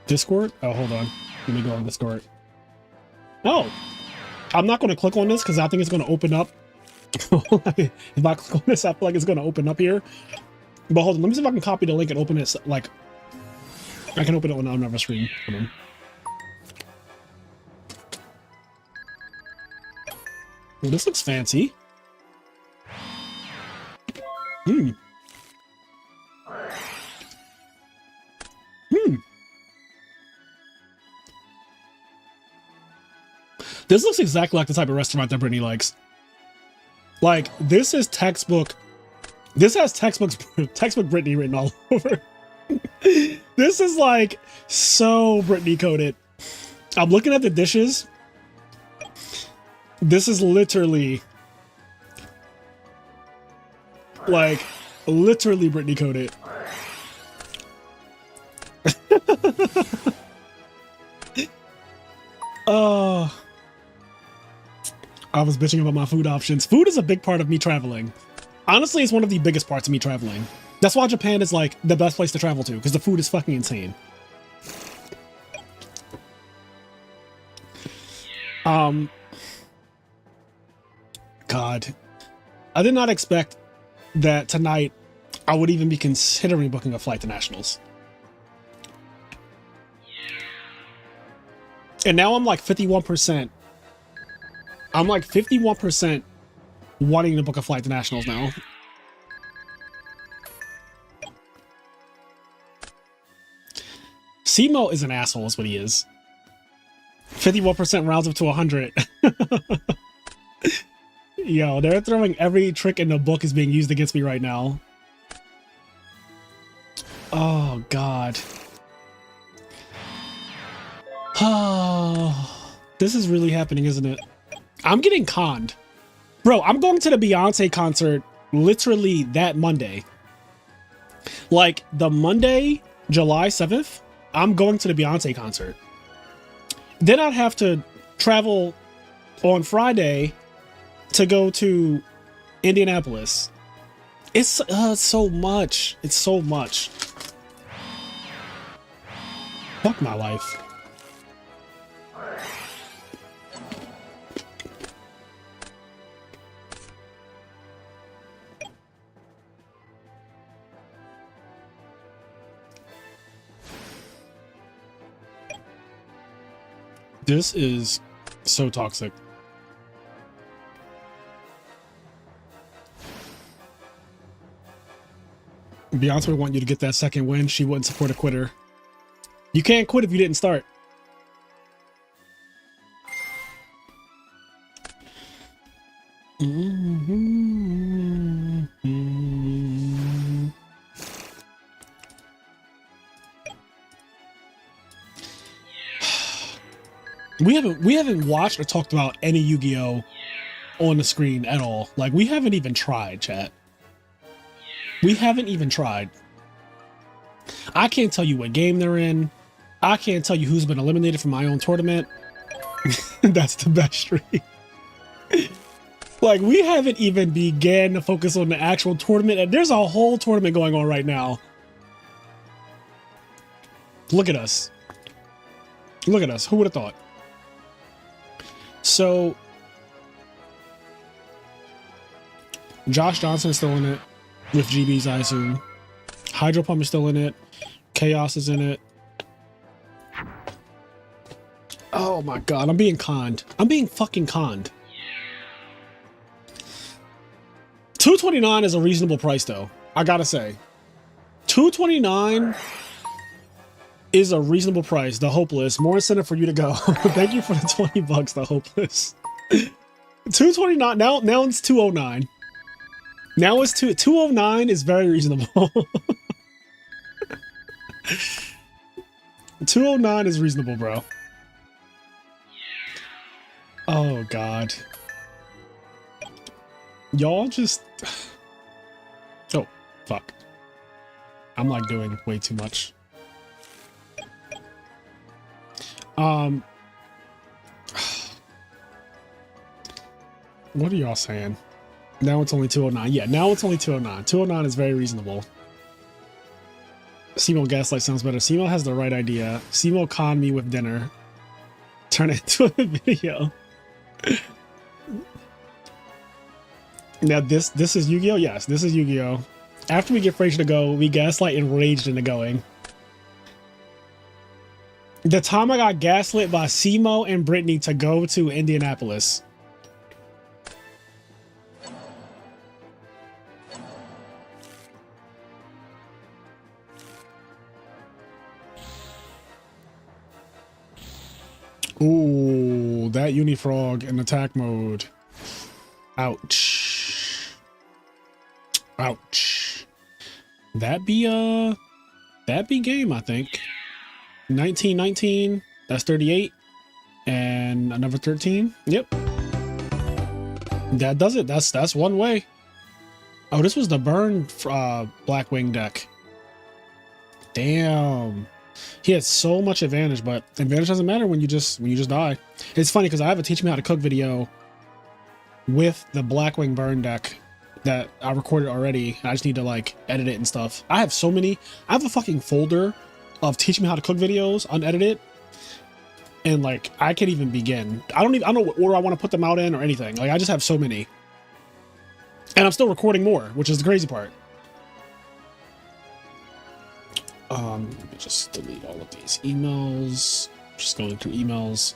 Discord? Oh, hold on. Let me go on Discord. Oh, I'm not going to click on this because I think it's going to open up. If I click on this, I feel like it's going to open up here. But hold on, let me see if I can copy the link and open it. Like, I can open it on another screen. Hold on. Well, this looks fancy. Hmm. This looks exactly like the type of restaurant that Brittany likes. Like, this is textbook. This has textbook Brittany written all over. This is like so Brittany coded. I'm looking at the dishes. This is literally like literally Brittany coded. I was bitching about my food options. Food is a big part of me traveling. Honestly, it's one of the biggest parts of me traveling. That's why Japan is like the best place to travel to, because the food is fucking insane. God. I did not expect that tonight I would even be considering booking a flight to nationals. And now I'm like 51%. I'm like 51% wanting to book a flight to nationals now. Simo is an asshole is what he is. 51% rounds up to 100. Yo, they're throwing every trick in the book is being used against me right now. Oh, God. Oh, this is really happening, isn't it? I'm getting conned. Bro, I'm going to the Beyonce concert literally that Monday. Like, the Monday, July 7th, I'm going to the Beyonce concert. Then I'd have to travel on Friday to go to Indianapolis. It's so much. It's so much. Fuck my life. This is so toxic. Beyonce would want you to get that second win. She wouldn't support a quitter. You can't quit if you didn't start. We haven't watched or talked about any Yu-Gi-Oh on the screen at all. Like, we haven't even tried, chat. We haven't even tried. I can't tell you what game they're in. I can't tell you who's been eliminated from my own tournament. That's the best stream. Like, we haven't even began to focus on the actual tournament, and there's a whole tournament going on right now. Look at us. Look at us. Who would have thought? So, Josh Johnson is still in it with GBs, I assume. Hydro Pump is still in it. Chaos is in it. Oh my god, I'm being conned. I'm being fucking conned. $229 is a reasonable price, though. I gotta say. $229 is a reasonable price. The Hopeless. More incentive for you to go. Thank you for the $20, The Hopeless. $229. Now it's $209. Now it's $209 is very reasonable. $209 is reasonable, bro. Oh god. Y'all just... Oh, fuck. I'm like doing way too much. What are y'all saying? Now it's only 209. Yeah, now it's only 209. 209 is very reasonable. Simo Gaslight sounds better. Simo has the right idea. Simo conned me with dinner. Turn it into a video. Now this is Yu-Gi-Oh? Yes, this is Yu-Gi-Oh. After we get Frazier to go, we gaslight enraged into going. The time I got gaslit by Simo and Brittany to go to Indianapolis. Ooh, that Unifrog in attack mode. Ouch. Ouch. That be game, I think. 1919, that's 38. And another 13. Yep. That does it. That's one way. Oh, this was the burn Blackwing deck. Damn. He had so much advantage, but advantage doesn't matter when you just die. It's funny because I have a teach me how to cook video with the Blackwing burn deck that I recorded already. I just need to like edit it and stuff. I have so many. I have a fucking folder of teach me how to cook videos unedited, and like I can't even begin. I don't know what order I want to put them out in or anything. Like I just have so many, and I'm still recording more, which is the crazy part. Let me just delete all of these emails. Just going through emails.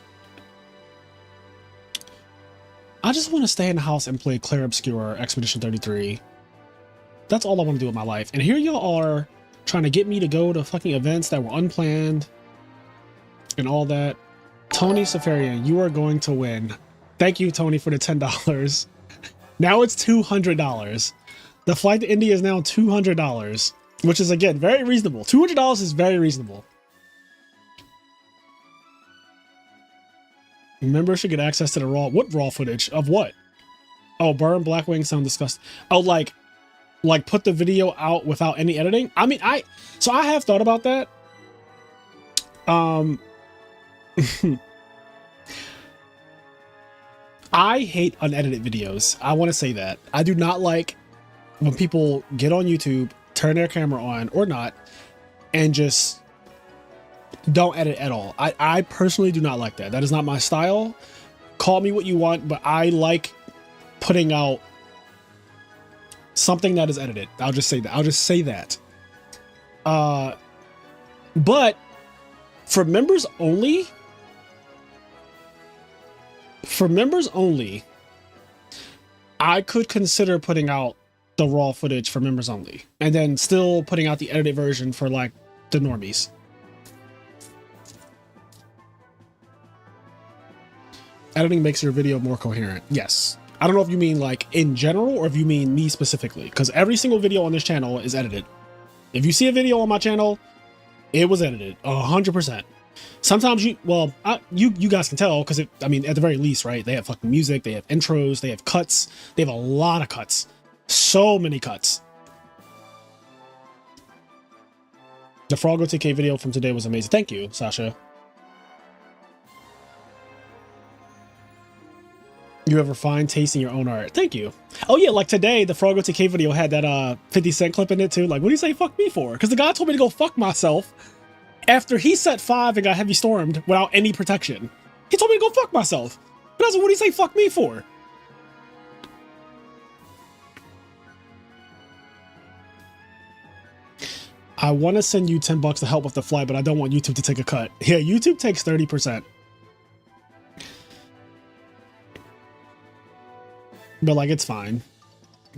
I just want to stay in the house and play Clair Obscure Expedition 33. That's all I want to do with my life. And here y'all are trying to get me to go to fucking events that were unplanned and all that. Tony Safarian, you are going to win. Thank you, Tony, for the $10. Now it's $200. The flight to India is now $200. Which is, again, very reasonable. $200 is very reasonable. Members should get access to the raw... What raw footage? Of what? Oh, burn Blackwing sound disgusting. Oh, like put the video out without any editing? I mean, So I have thought about that. I hate unedited videos. I want to say that. I do not like when people get on YouTube, turn their camera on or not, and just don't edit at all. I personally do not like that. That is not my style. Call me what you want, but I like putting out something that is edited. I'll just say that. I'll just say that. But for members only, I could consider putting out the raw footage for members only, and then still putting out the edited version for like the normies. Editing makes your video more coherent. Yes. I don't know if you mean like in general or if you mean me specifically, because every single video on this channel is edited. If you see a video on my channel, it was edited 100%. Sometimes you guys can tell because I mean, at the very least, right? They have fucking music, they have intros, they have cuts, they have a lot of cuts, so many cuts. The Frog OTK video from today was amazing. Thank you, Sasha. You ever find taste in your own art? Thank you. Oh yeah, like today, the Frog OTK video had that 50 Cent clip in it too. Like, what do you say fuck me for? Because the guy told me to go fuck myself after he set 5 and got heavy stormed without any protection. He told me to go fuck myself. But I was like, what do you say fuck me for? I want to send you $10 to help with the flight, but I don't want YouTube to take a cut. Yeah, YouTube takes 30%. But like, it's fine.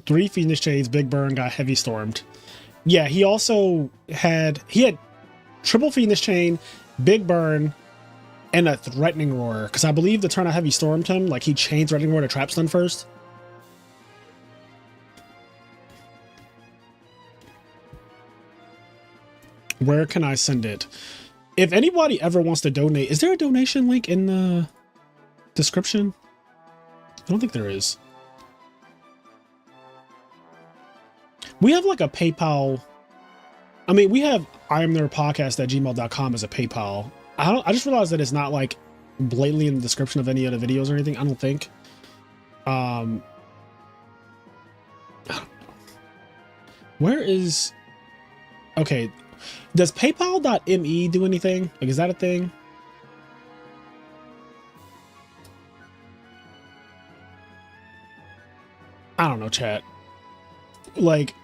3 Phoenix Shades, Big Burn got heavy stormed. Yeah, he also had triple Phoenix Chain, Big Burn, and a Threatening Roar. Because I believe the turn I heavy stormed him, like he chained Threatening Roar to trap stun first. Where can I send it? If anybody ever wants to donate, is there a donation link in the description? I don't think there is. We have like a PayPal. I mean, we have IMNerdpodcast@gmail.com as a PayPal. I just realized that it's not like blatantly in the description of any of the videos or anything. I don't think. I don't know. Where is? Okay. Does PayPal.me do anything? Like, is that a thing? I don't know, chat. Like,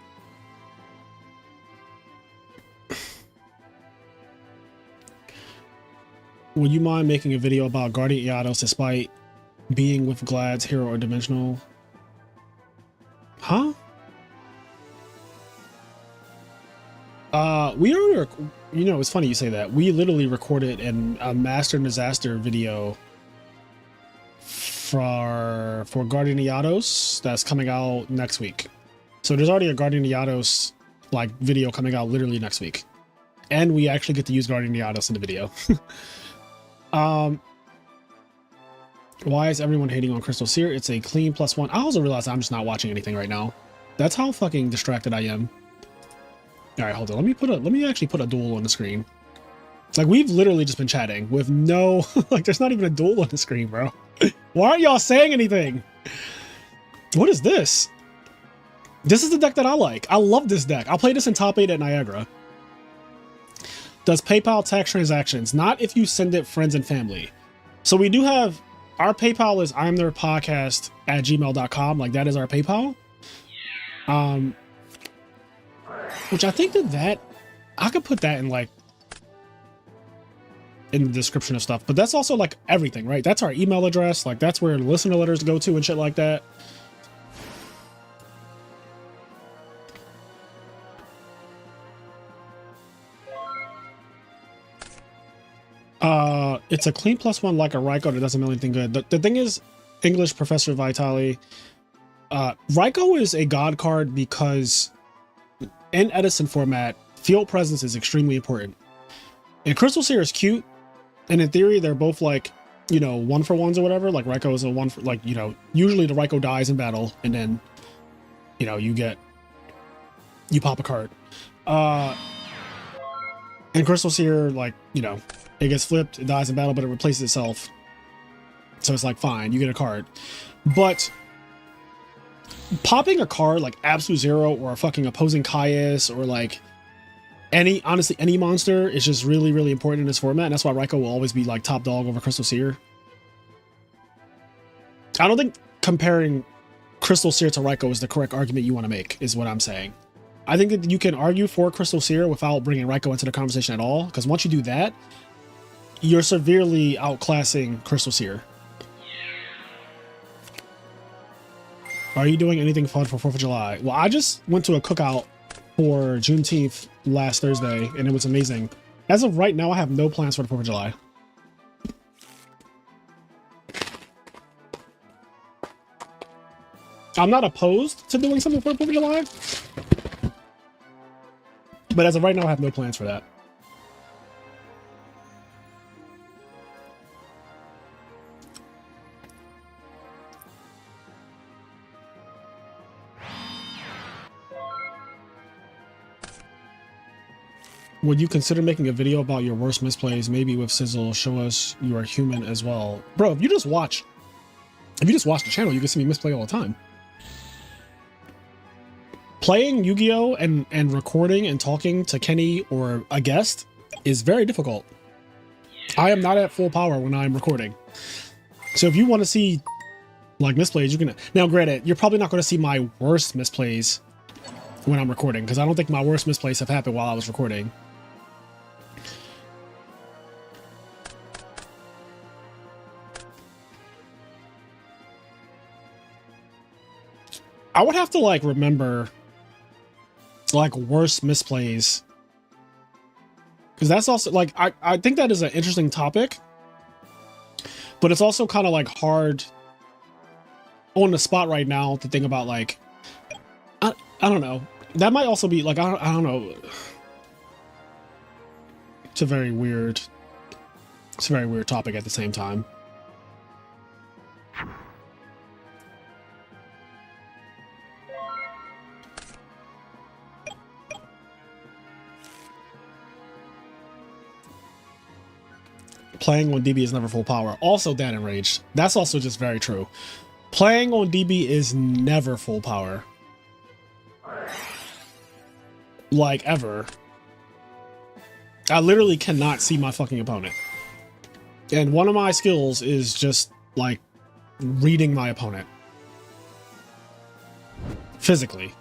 would you mind making a video about Guardian Iados despite being with Glad's Hero or Dimensional? Huh? We already, you know, it's funny you say that. We literally recorded a Master Disaster video for Guardian Iados that's coming out next week. So there's already a Guardian Iados like video coming out literally next week. And we actually get to use Guardian Iados in the video. Why is everyone hating on Crystal Seer? It's a clean +1. I also realize I'm just not watching anything right now. That's how fucking distracted I am. All right, hold on. Let me actually put a duel on the screen. It's like we've literally just been chatting with no, like there's not even a duel on the screen, bro. Why aren't y'all saying anything? What is this? This is the deck that I like. I love this deck. I'll play this in top 8 at Niagara. Does PayPal tax transactions? Not if you send it friends and family. So we do have, our PayPal is imnerdpodcast@gmail.com. Like that is our PayPal. Which I think that I could put that in like in the description of stuff, but that's also like everything, right? That's our email address. Like that's where listener letters go to and shit like that. It's a clean +1 like a Raikou that doesn't mean anything good. The thing is, English Professor Vitali, Raikou is a god card because in Edison format, field presence is extremely important. And Crystal Seer is cute, and in theory, they're both like, you know, 1-for-1s or whatever. Like Raikou is a 1 for, like, you know, usually the Raikou dies in battle, and then, you know, you pop a card. And Crystal Seer, like, you know, it gets flipped, it dies in battle, but it replaces itself. So it's like, fine, you get a card. But popping a card like Absolute Zero or a fucking opposing Caius or like honestly, any monster is just really, really important in this format. And that's why Raikou will always be like top dog over Crystal Seer. I don't think comparing Crystal Seer to Raikou is the correct argument you want to make, is what I'm saying. I think that you can argue for Crystal Seer without bringing Raikou into the conversation at all, because once you do that, you're severely outclassing Crystal Seer. Are you doing anything fun for 4th of July? Well, I just went to a cookout for Juneteenth last Thursday, and it was amazing. As of right now, I have no plans for the 4th of July. I'm not opposed to doing something for the 4th of July, but as of right now, I have no plans for that. Would you consider making a video about your worst misplays? Maybe with Sizzle, show us you are human as well. Bro, if you just watch the channel, you can see me misplay all the time. Playing Yu-Gi-Oh! and recording and talking to Kenny or a guest is very difficult. I am not at full power when I'm recording. So if you want to see like misplays, you can. Now granted, you're probably not going to see my worst misplays when I'm recording, because I don't think my worst misplays have happened while I was recording. I would have to like remember like worst misplays, because that's also like I think that is an interesting topic, but it's also kind of like hard on the spot right now to think about. Like I don't know, that might also be like I don't know, it's a very weird topic at the same time. Playing on DB is never full power. Also, that enraged. That's also just very true. Playing on DB is never full power. Like, ever. I literally cannot see my fucking opponent. And one of my skills is just, like, reading my opponent. Physically.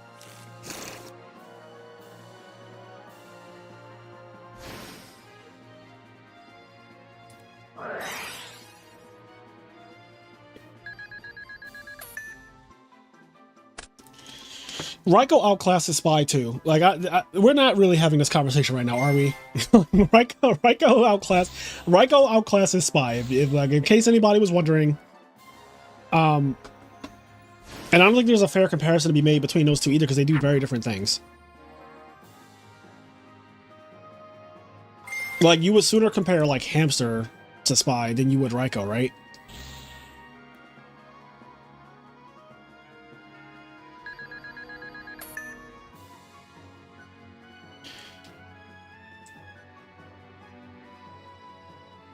Raiko outclasses Spy too. Like, we're not really having this conversation right now, are we? Raiko outclasses Spy. If like, in case anybody was wondering, and I don't think there's a fair comparison to be made between those two either, because they do very different things. Like, you would sooner compare like Hamster to Spy than you would Raiko, right?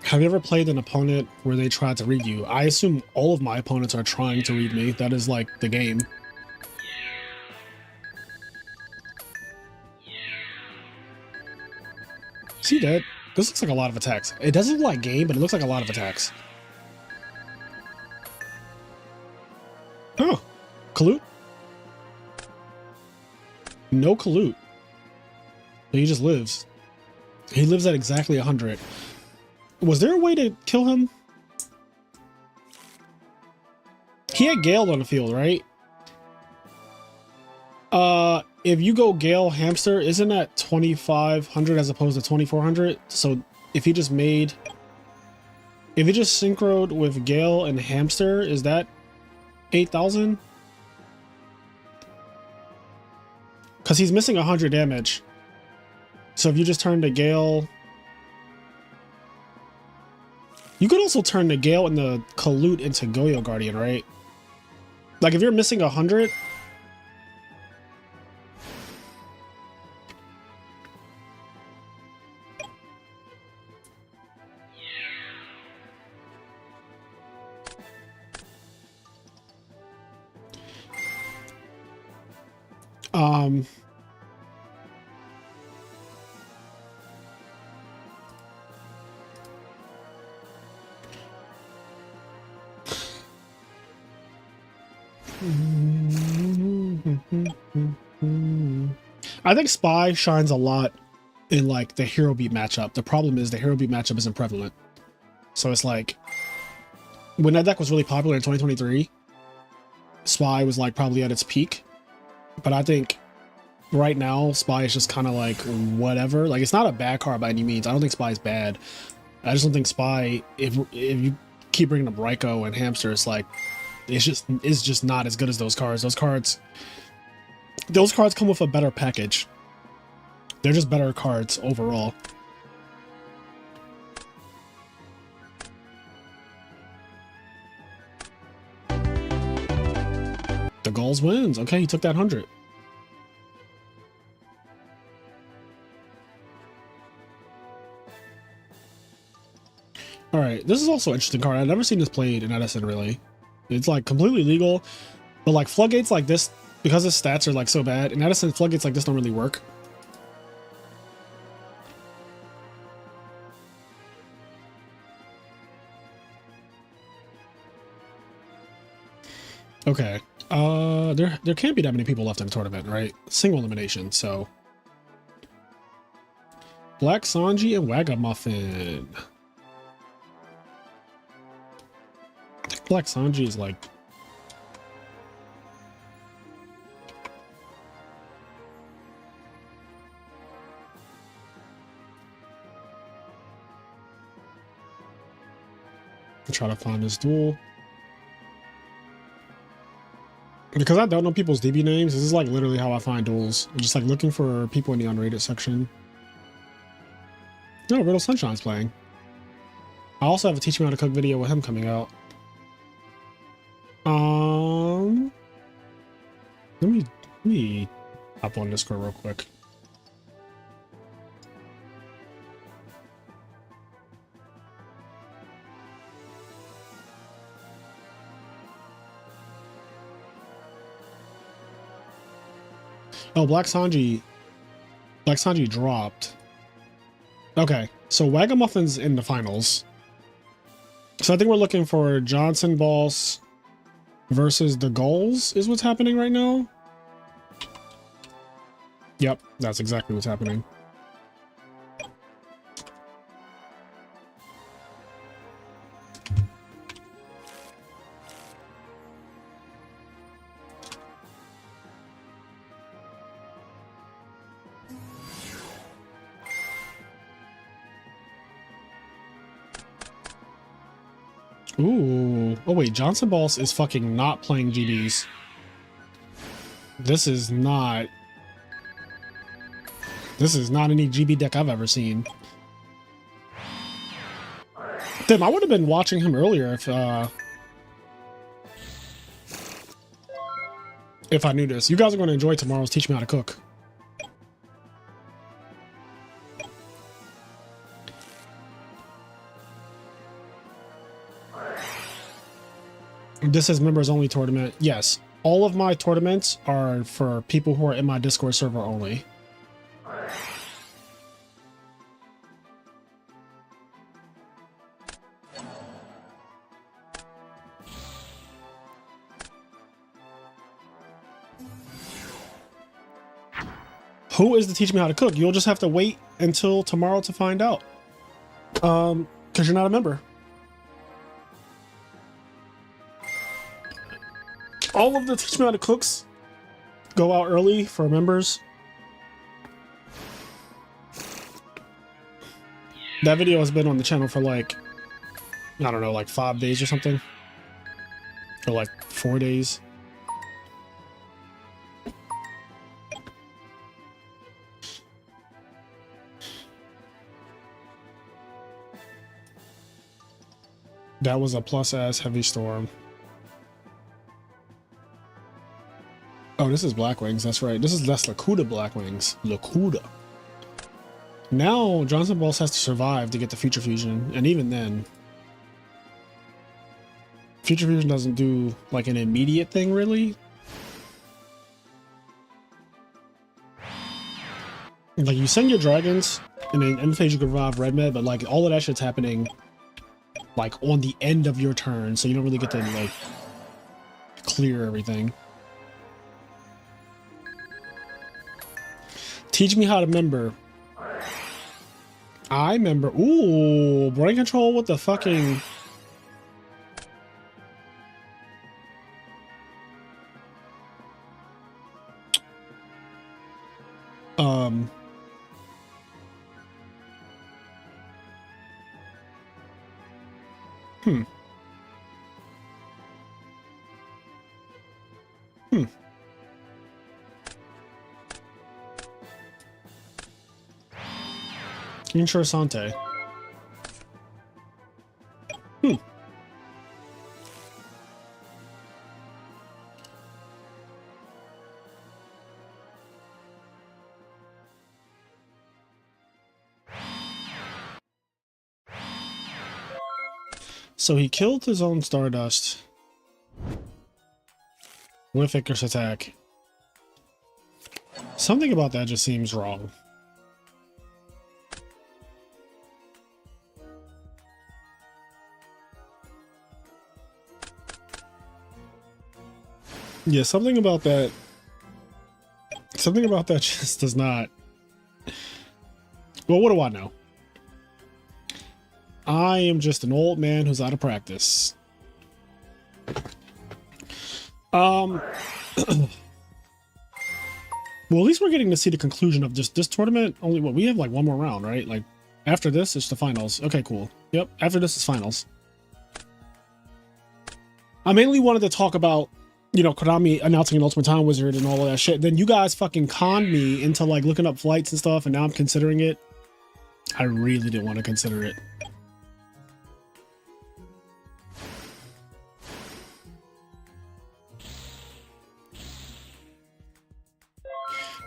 Have you ever played an opponent where they tried to read you? I assume all of my opponents are trying to read me. That is like the game. See that? This looks like a lot of attacks. It doesn't look like game, but it looks like a lot of attacks. Oh, Kalut? No Kalut. He just lives. He lives at exactly 100. Was there a way to kill him? He had Gale on the field, right? If you go Gale Hamster, isn't that 2,500 as opposed to 2,400? So if he just synchroed with Gale and Hamster, is that 8,000? Because he's missing 100 damage. So if you just turn the Gale... You could also turn the Gale and the Kalut into Goyo Guardian, right? Like, if you're missing 100... I think Spy shines a lot in like the hero beat matchup. The problem is the hero beat matchup isn't prevalent. So it's like when that deck was really popular in 2023, Spy was like probably at its peak. But I think right now Spy is just kind of like whatever. Like, it's not a bad card by any means. I don't think Spy is bad. I just don't think Spy, if you keep bringing up Raiko and Hamster, it's like it's just not as good as those cards. Those cards come with a better package. They're just better cards overall. The Gulls wins. Okay, he took that 100. All right, this is also an interesting card. I've never seen this played in Edison, really. It's like completely legal, but like floodgates like this, because his stats are like so bad, in Edison, floodgates like this don't really work. Okay. There can't be that many people left in the tournament, right? Single elimination, so. Black Sanji and Wagamuffin. I think Black Sanji is like. I'm trying to find this duel. Because I don't know people's DB names, this is like literally how I find duels. I'm just like looking for people in the unrated section. No, Riddle Sunshine's playing. I also have a Teach Me How to Cook video with him coming out. Let me hop on Discord real quick. Oh, Black Sanji dropped. Okay, so Wagamuffin's in the finals. So I think we're looking for Johnson Boss versus the Gulls is what's happening right now. Yep, that's exactly what's happening. Ooh. Oh wait, Johnson Boss is fucking not playing GBs. This is not any GB deck I've ever seen. Damn, I would have been watching him earlier if I knew this. You guys are going to enjoy tomorrow's Teach Me How to Cook. This is members only tournament. Yes, all of my tournaments are for people who are in my Discord server only. Who is the Teach Me How to Cook? You'll just have to wait until tomorrow to find out. Because you're not a member. All of the Teach Me How to Cooks go out early for members. That video has been on the channel for like, I don't know, like 5 days or something. Or like 4 days. That was a plus-ass heavy storm. Oh, this is Black Wings. That's right. This is less Lakuda Black Wings. Lakuda. Now, Johnson Boss has to survive to get the Future Fusion. And even then, Future Fusion doesn't do like an immediate thing, really. Like, you send your dragons, and then end phase you can revive Red Med, but like all of that shit's happening like on the end of your turn, so you don't really get to like clear everything. Teach Me How to Member. I member. Ooh, brain control with the fucking. Hmm. Interessante. Hmm. So he killed his own Stardust with Icarus attack. Something about that just seems wrong. Yeah, something about that just does not. Well, what do I know? I am just an old man who's out of practice. Well, at least we're getting to see the conclusion of just this tournament. Only what we have like one more round, right? Like after this, it's the finals. Okay, cool. Yep, after this is finals. I mainly wanted to talk about, you know, Konami announcing an Ultimate Time Wizard and all of that shit. Then you guys fucking conned me into like looking up flights and stuff, and now I'm considering it. I really didn't want to consider it.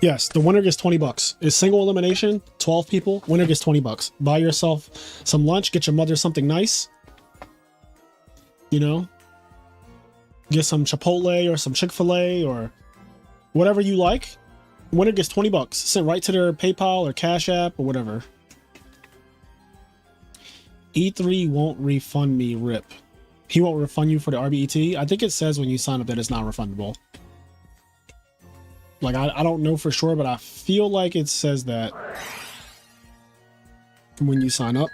Yes, the winner gets 20 bucks. It's single elimination, 12 people, winner gets 20 bucks. Buy yourself some lunch, get your mother something nice. You know? Get some Chipotle or some Chick-fil-A or whatever you like. Winner gets 20 bucks. Sent right to their PayPal or Cash App or whatever. E3 won't refund me, RIP. He won't refund you for the RBET. I think it says when you sign up that it's not refundable. Like, I don't know for sure, but I feel like it says that when you sign up.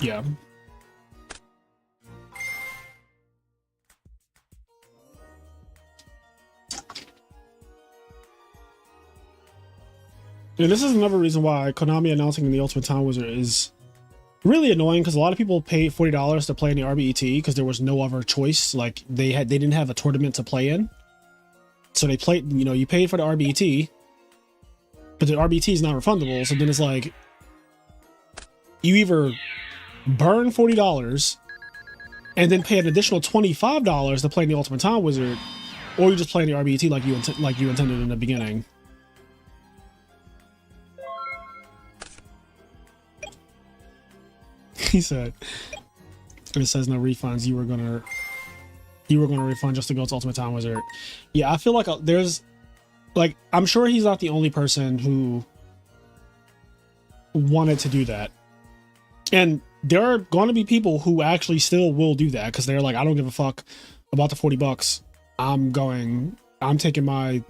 Yeah. And this is another reason why Konami announcing the Ultimate Time Wizard is really annoying, because a lot of people paid $40 to play in the RBET because there was no other choice. Like they didn't have a tournament to play in, so they played. You know, you paid for the RBET, but the RBET is not refundable. So then it's like you either burn $40 and then pay an additional $25 to play in the Ultimate Time Wizard, or you just play in the RBET like you intended in the beginning. He said, it says no refunds. You were gonna refund just to go to Ultimate Time Wizard. Yeah, I feel like there's, like, I'm sure he's not the only person who wanted to do that. And there are going to be people who actually still will do that because they're like, I don't give a fuck about the 40 bucks. I'm taking my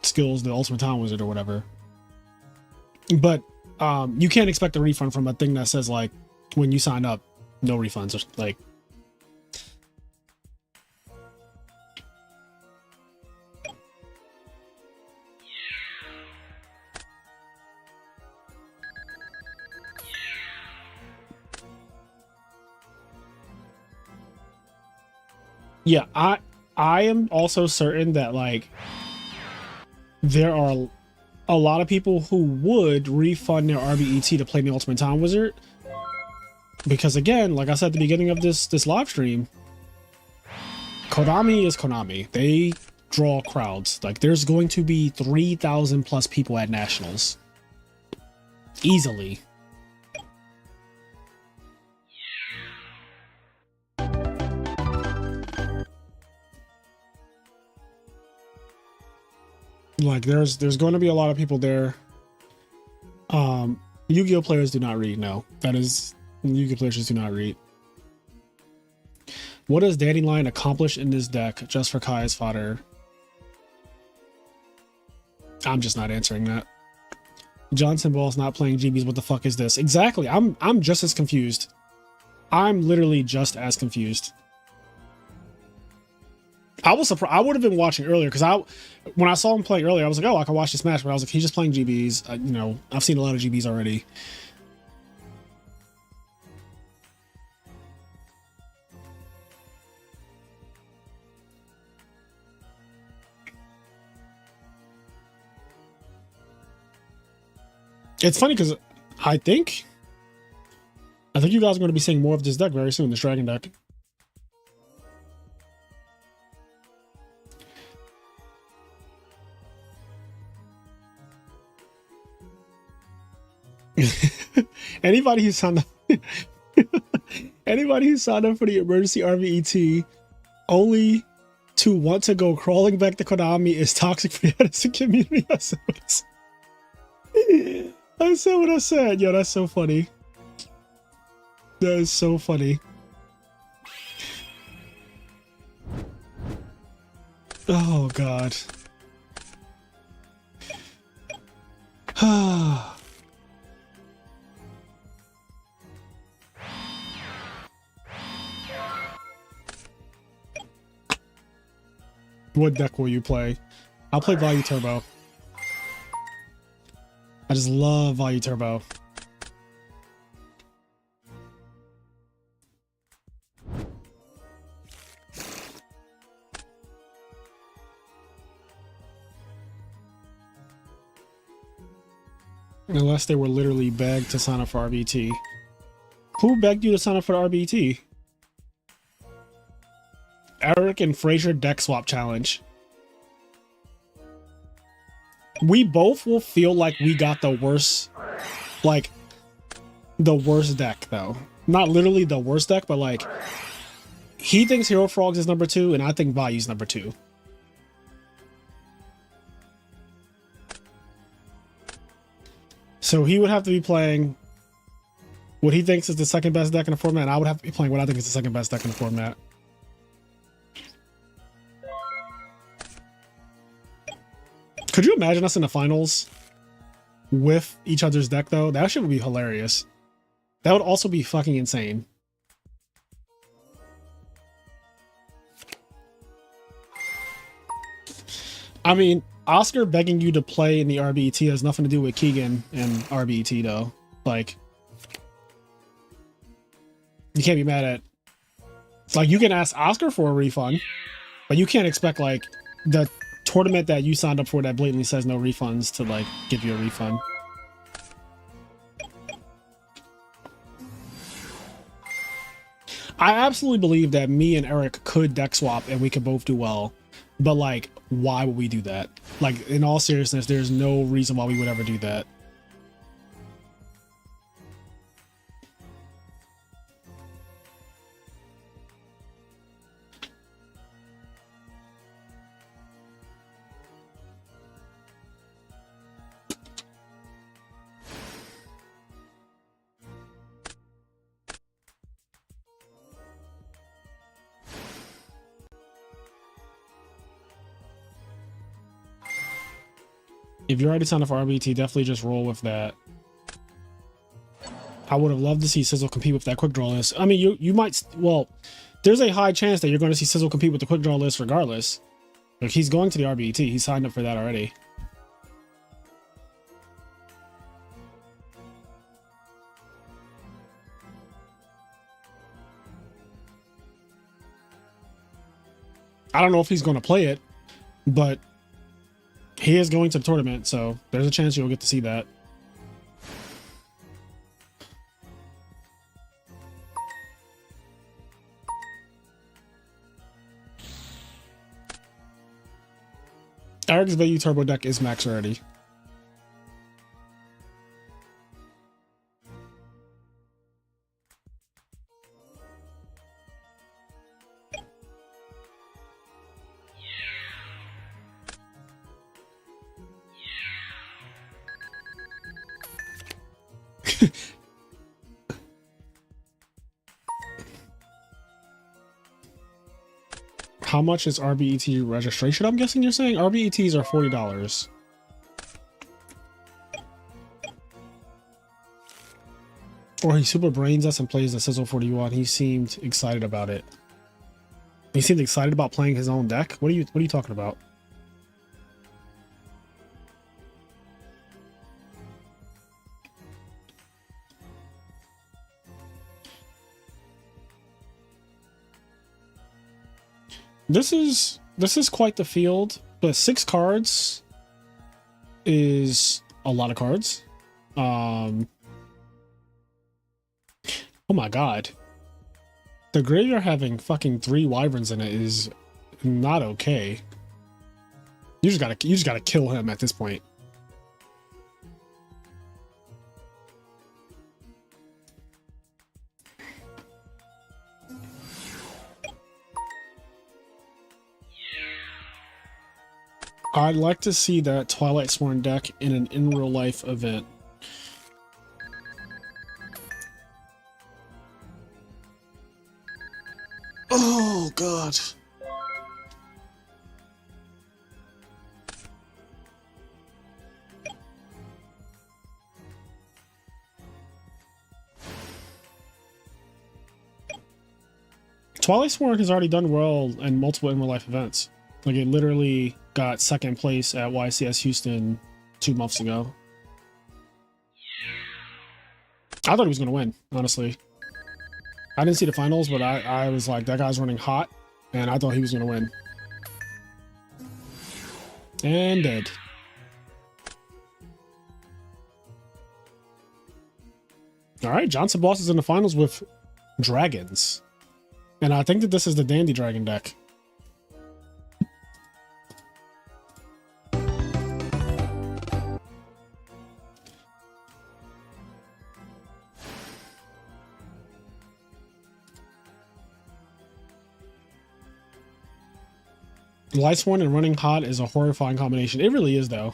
skills to Ultimate Time Wizard or whatever. But you can't expect a refund from a thing that says like, when you sign up, no refunds. Or like, yeah, I am also certain that like there are a lot of people who would refund their RBET to play the Ultimate Time Wizard. Because again, like I said at the beginning of this live stream, Konami is Konami. They draw crowds. Like there's going to be 3,000 plus people at Nationals. Easily. Like there's going to be a lot of people there. Yu-Gi-Oh players do not read. No, that is, Yu-Gi-Oh players just do not read. What does Dandelion accomplish in this deck just for Kai's fodder? I'm just not answering that. Johnson Ball's not playing GBs. What the fuck is this? Exactly. I'm just as confused. I'm literally just as confused. I was surprised. I would have been watching earlier because when I saw him playing earlier, I was like, oh, I can watch this match. But I was like, he's just playing GBs. You know, I've seen a lot of GBs already. It's funny because I think you guys are going to be seeing more of this deck very soon, this Dragon deck. Anybody who signed up, anybody who signed up for the emergency RBET only to want to go crawling back to Konami is toxic for the Edison community. I said what I said. Yo, that's so funny. That is so funny. Oh God. What deck will you play? I'll play Value Turbo. I just love Value Turbo. Unless they were literally begged to sign up for RBT. Who begged you to sign up for RBT? Eric and Fraser deck swap challenge. We both will feel like we got the worst, like the worst deck though. Not literally the worst deck, but like he thinks Hero Frogs is number 2 and I think Value's number 2. So he would have to be playing what he thinks is the second best deck in the format, and I would have to be playing what I think is the second best deck in the format. Could you imagine us in the finals with each other's deck though? That shit would be hilarious. That would also be fucking insane. I mean, Oscar begging you to play in the RBET has nothing to do with Keegan and RBET though. Like, you can't be mad at, like, you can ask Oscar for a refund, but you can't expect like the tournament that you signed up for that blatantly says no refunds to like give you a refund. I absolutely believe that me and Eric could deck swap and we could both do well, but like, why would we do that? Like, in all seriousness, there's no reason why we would ever do that. If you're already signed up for RBT, definitely just roll with that. I would have loved to see Sizzle compete with that quick draw list. I mean, you might, well, there's a high chance that you're going to see Sizzle compete with the quick draw list regardless. Like, he's going to the RBT. He signed up for that already. I don't know if he's going to play it, but he is going to the tournament, so there's a chance you'll get to see that. Eric's Value Turbo deck is max already. How much is RBET registration? I'm guessing you're saying RBETs are $40. Or he super brains us and plays the Sizzle 41. He seemed excited about it. He seemed excited about playing his own deck. What are you talking about? This is quite the field, but 6 cards is a lot of cards. Oh my god. The graveyard having fucking 3 wyverns in it is not okay. You just gotta kill him at this point. I'd like to see that Twilight Sworn deck in real life event. Oh god. Twilight Sworn has already done well in multiple in real life events. Like, it literally got second place at YCS Houston 2 months ago. I thought he was going to win, honestly. I didn't see the finals, but I was like, that guy's running hot, and I thought he was going to win. And dead. All right, Johnson Boss is in the finals with dragons. And I think that this is the Dandy Dragon deck. Lightsworn and Running Hot is a horrifying combination. It really is, though.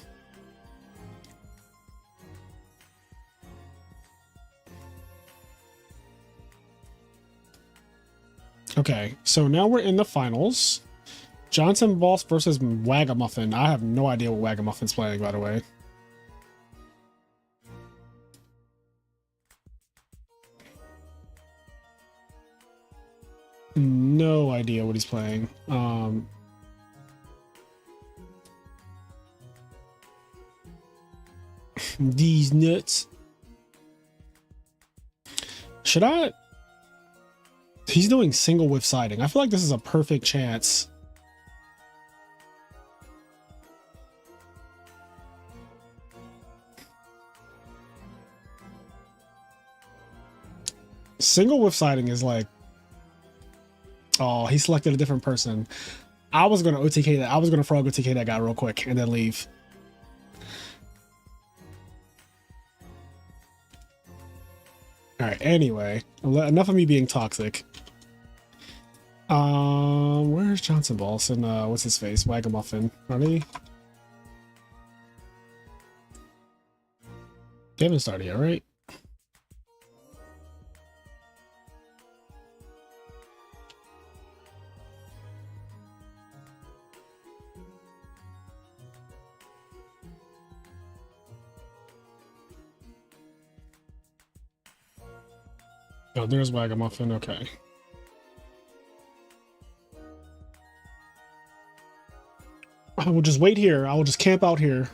Okay, so now we're in the finals. Johnson Boss versus Wagamuffin. I have no idea what Wagamuffin's playing, by the way. No idea what he's playing. These nuts. Should I? He's doing single whiff siding. I feel like this is a perfect chance. Single whiff siding is like, oh, he selected a different person. I was gonna OTK that. I was gonna frog OTK that guy real quick and then leave. All right. Anyway, enough of me being toxic. Where's Johnson Balls and what's his face? Wagamuffin. Are they? They haven't started yet, right? Oh, there's Wagamuffin. Okay. I will just wait here. I will just camp out here.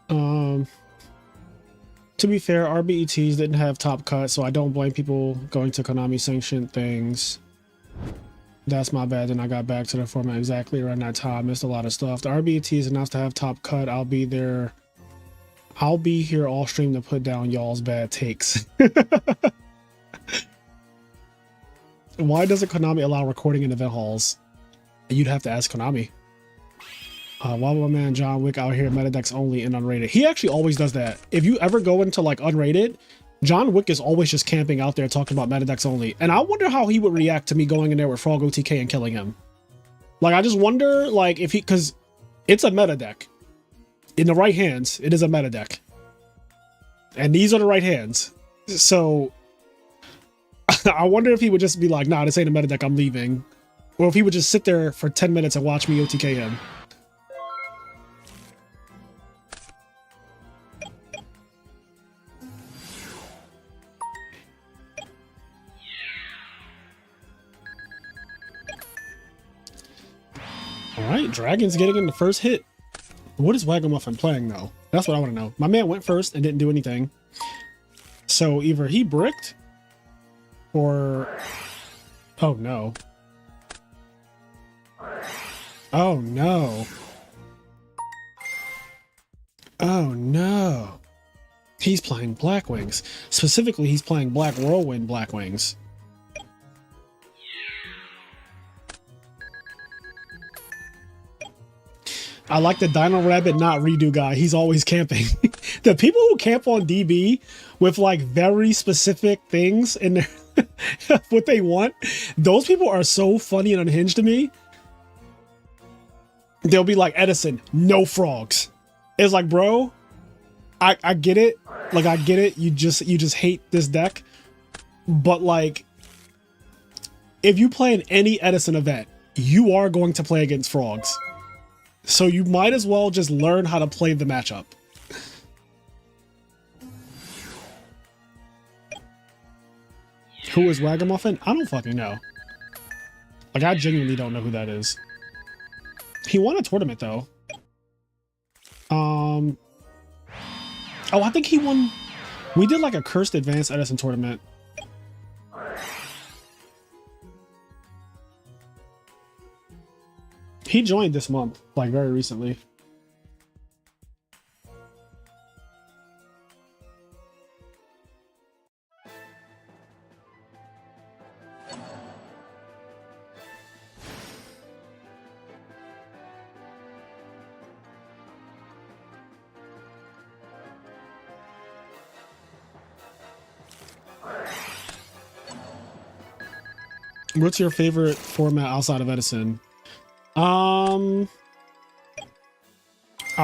To be fair, RBETs didn't have top cut, so I don't blame people going to Konami sanctioned things. That's my bad. Then I got back to the format exactly around that time. Missed a lot of stuff. The RBETs announced to have top cut. I'll be there. I'll be here all stream to put down y'all's bad takes. Why doesn't Konami allow recording in event halls? You'd have to ask Konami. Why my man John Wick out here meta decks only and unrated? He actually always does that. If you ever go into like unrated, John Wick is always just camping out there talking about meta decks only. And I wonder how he would react to me going in there with Frog OTK and killing him. Like, I just wonder, like, if he, because it's a meta deck. In the right hands, it is a meta deck. And these are the right hands. So I wonder if he would just be like, nah, this ain't a meta deck, I'm leaving. Or if he would just sit there for 10 minutes and watch me OTK him. Alright, Dragon's getting in the first hit. What is Wagamuffin playing, though? That's what I want to know. My man went first and didn't do anything. So either he bricked, or... Oh, no. Oh, no. Oh, no. He's playing Black Wings. Specifically, he's playing Black Whirlwind Black Wings. I like the Dino Rabbit not redo guy. He's always camping. The people who camp on DB with like very specific things in their what they want, those people are so funny and unhinged to me. they'll be like, Edison, no frogs. It's like, bro, I get it. Like, I get it. You just hate this deck. But like, if you play in any Edison event, you are going to play against frogs. So you might as well just learn how to play the matchup. Who is Ragamuffin? I don't fucking know. Like, I genuinely don't know who that is. He won a tournament though. Oh, I think he won. We did like a cursed advanced Edison tournament. He joined this month, like very recently. What's your favorite format outside of Edison? I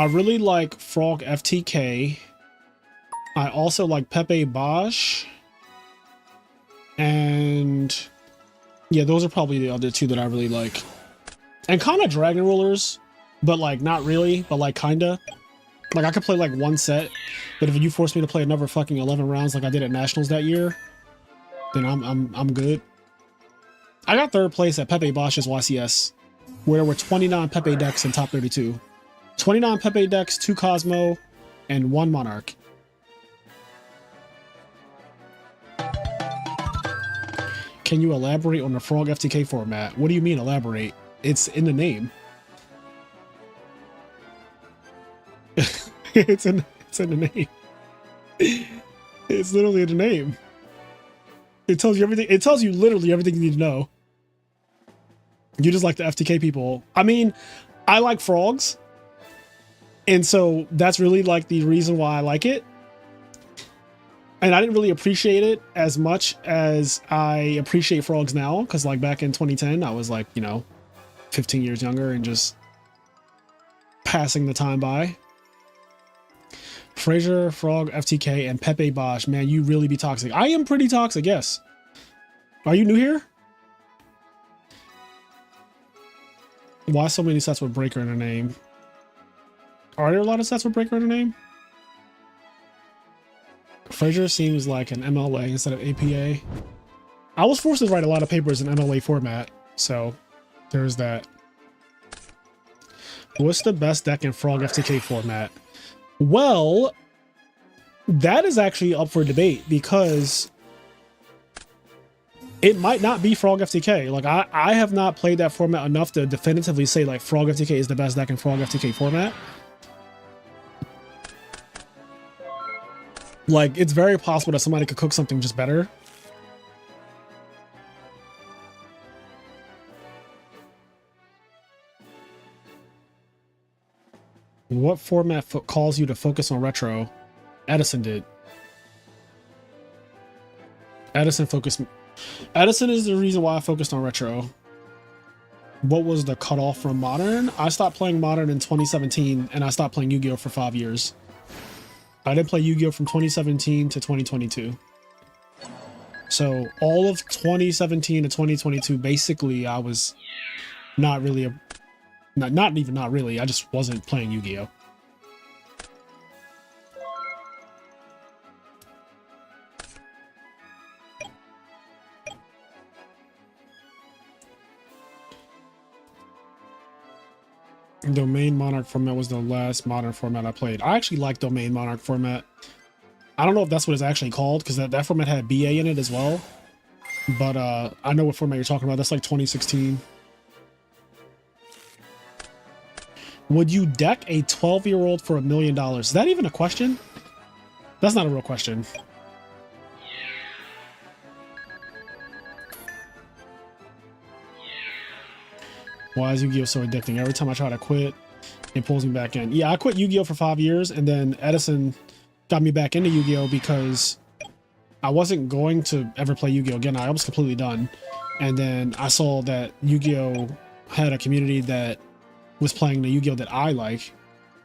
really like Frog FTK. I also like Pepe Bosch. And yeah, those are probably the other two that I really like. And kind of Dragon Rulers, but like not really, but like kinda. Like I could play like one set, but if you force me to play another fucking 11 rounds like I did at Nationals that year, then I'm good. I got third place at Pepe Bosch's YCS, where there were 29 Pepe decks in top 32. 29 Pepe decks, 2 Cosmo, and 1 Monarch. Can you elaborate on the Frog FTK format? What do you mean elaborate? It's in the name. it's in the name. It's literally in the name. It tells you everything. It tells you literally everything you need to know. You just like the FTK people. I mean, I like frogs. And so that's really like the reason why I like it. And I didn't really appreciate it as much as I appreciate frogs now. Because like back in 2010, I was like, you know, 15 years younger and just passing the time by. Fraser, Frog, FTK, and Pepe Bosch. Man, you really be toxic. I am pretty toxic, yes. Are you new here? Why so many sets with Breaker in the name? Are there a lot of sets with Breaker in the name? Fraser seems like an MLA instead of APA. I was forced to write a lot of papers in MLA format, so there's that. What's the best deck in Frog FTK format? Well, that is actually up for debate because it might not be Frog FTK. Like I have not played that format enough to definitively say like Frog FTK is the best deck in Frog FTK format. Like it's very possible that somebody could cook something just better. What format calls you to focus on retro? Edison did. Edison focused. Edison is the reason why I focused on retro. What was the cutoff from modern? I stopped playing modern in 2017 and I stopped playing Yu-Gi-Oh for 5 years. I didn't play Yu-Gi-Oh from 2017 to 2022. So all of 2017 to 2022, basically I was not really not really. I just wasn't playing Yu-Gi-Oh. Domain Monarch format was the last modern format I played. I actually like Domain Monarch format. I don't know if that's what it's actually called because that format had BA in it as well. But I know what format you're talking about. That's like 2016. Would you deck a 12-year-old for $1 million? Is that even a question? That's not a real question. Why is Yu-Gi-Oh so addicting? Every time I try to quit, it pulls me back in. Yeah, I quit Yu-Gi-Oh for 5 years, and then Edison got me back into Yu-Gi-Oh because I wasn't going to ever play Yu-Gi-Oh again. I was completely done. And then I saw that Yu-Gi-Oh had a community that was playing the Yu-Gi-Oh that I like,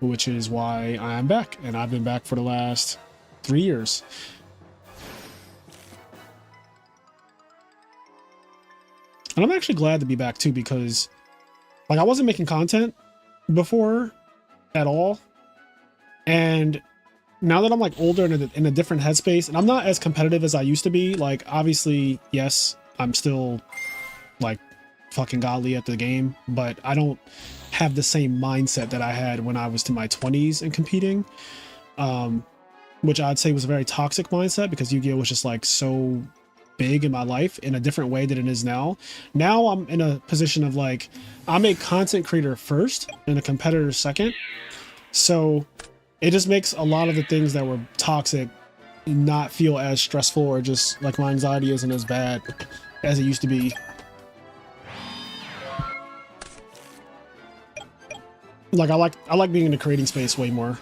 which is why I am back, and I've been back for the last 3 years. And I'm actually glad to be back too, because like I wasn't making content before at all, and now that I'm like older and in a different headspace, and I'm not as competitive as I used to be, like obviously, yes, I'm still like fucking godly at the game, but I don't have the same mindset that I had when I was in my 20s and competing, which I'd say was a very toxic mindset, because Yu-Gi-Oh was just like so big in my life in a different way than it is now. Now I'm in a position of like, I'm a content creator first and a competitor second. So it just makes a lot of the things that were toxic not feel as stressful, or just like my anxiety isn't as bad as it used to be. Like I like being in the creating space way more.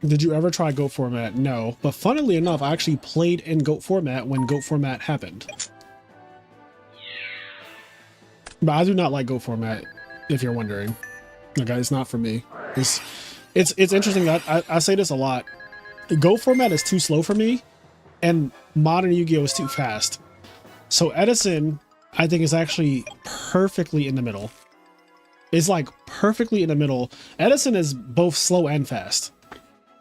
Did you ever try GOAT format? No, but funnily enough, I actually played in GOAT format when GOAT format happened. But I do not like GOAT format, if you're wondering. Like, it's not for me. It's interesting. I say this a lot. GOAT format is too slow for me, and modern Yu-Gi-Oh is too fast. So Edison, I think, is actually perfectly in the middle. It's like perfectly in the middle. Edison is both slow and fast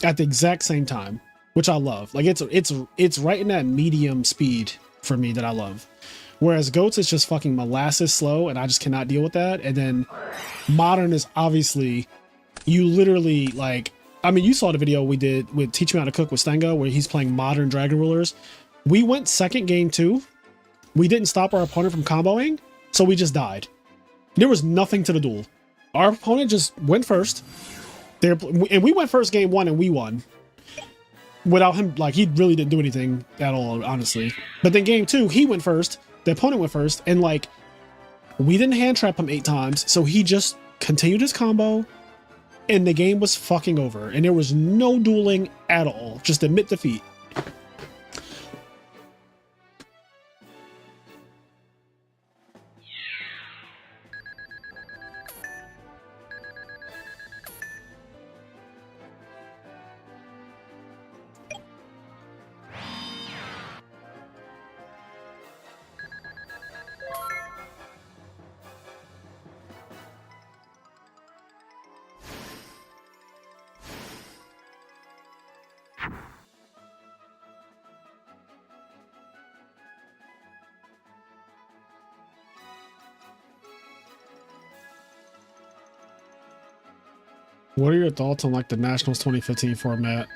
at the exact same time, which I love. Like it's right in that medium speed for me that I love. Whereas GOATs is just fucking molasses slow, and I just cannot deal with that. And then modern is obviously, you literally like, I mean, you saw the video we did with Teach Me How to Cook with Stenga, where he's playing modern Dragon Rulers. We went second game 2. We didn't stop our opponent from comboing, so we just died. There was nothing to the duel. Our opponent just went first. And we went first game 1 and we won. Without him, like, he really didn't do anything at all, honestly. But then game 2, he went first. The opponent went first, and like, we didn't hand trap him 8 times, so he just continued his combo, and the game was fucking over. And there was no dueling at all. Just admit defeat. What are your thoughts on like the Nationals 2015 format?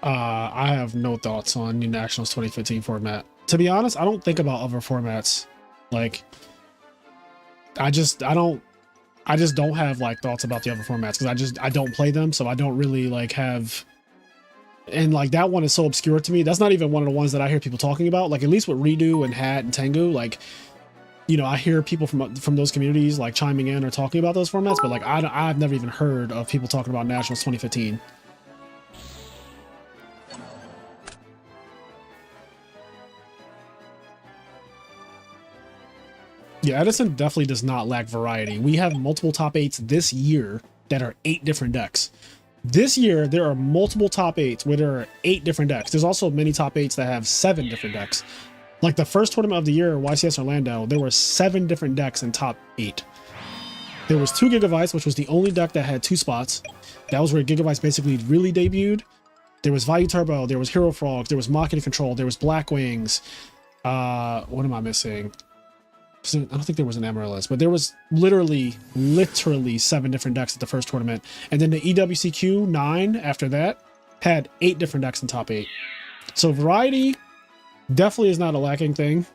I have no thoughts on the Nationals 2015 format. To be honest, I don't think about other formats. Like, I just don't have like thoughts about the other formats, because I don't play them, so I don't really like have. And like, that one is so obscure to me. That's not even one of the ones that I hear people talking about. Like, at least with Redo and Hat and Tengu, like, you know, I hear people from those communities like chiming in or talking about those formats, but like I've never even heard of people talking about Nationals 2015. Yeah, Edison definitely does not lack variety. We have multiple top 8s this year that are 8 different decks. This year, there are multiple top 8s where there are 8 different decks. There's also many top 8s that have 7 different decks. Like the first tournament of the year, YCS Orlando, there were 7 different decks in top 8. There was 2 Gigavice, which was the only deck that had 2 spots. That was where Gigavice basically really debuted. There was Value Turbo, there was Hero Frogs, there was Machina Control, there was Black Wings. What am I missing? I don't think there was an Amaryllis, but there was literally 7 different decks at the first tournament. And then the EWCQ 9 after that had 8 different decks in top 8. So variety definitely is not a lacking thing.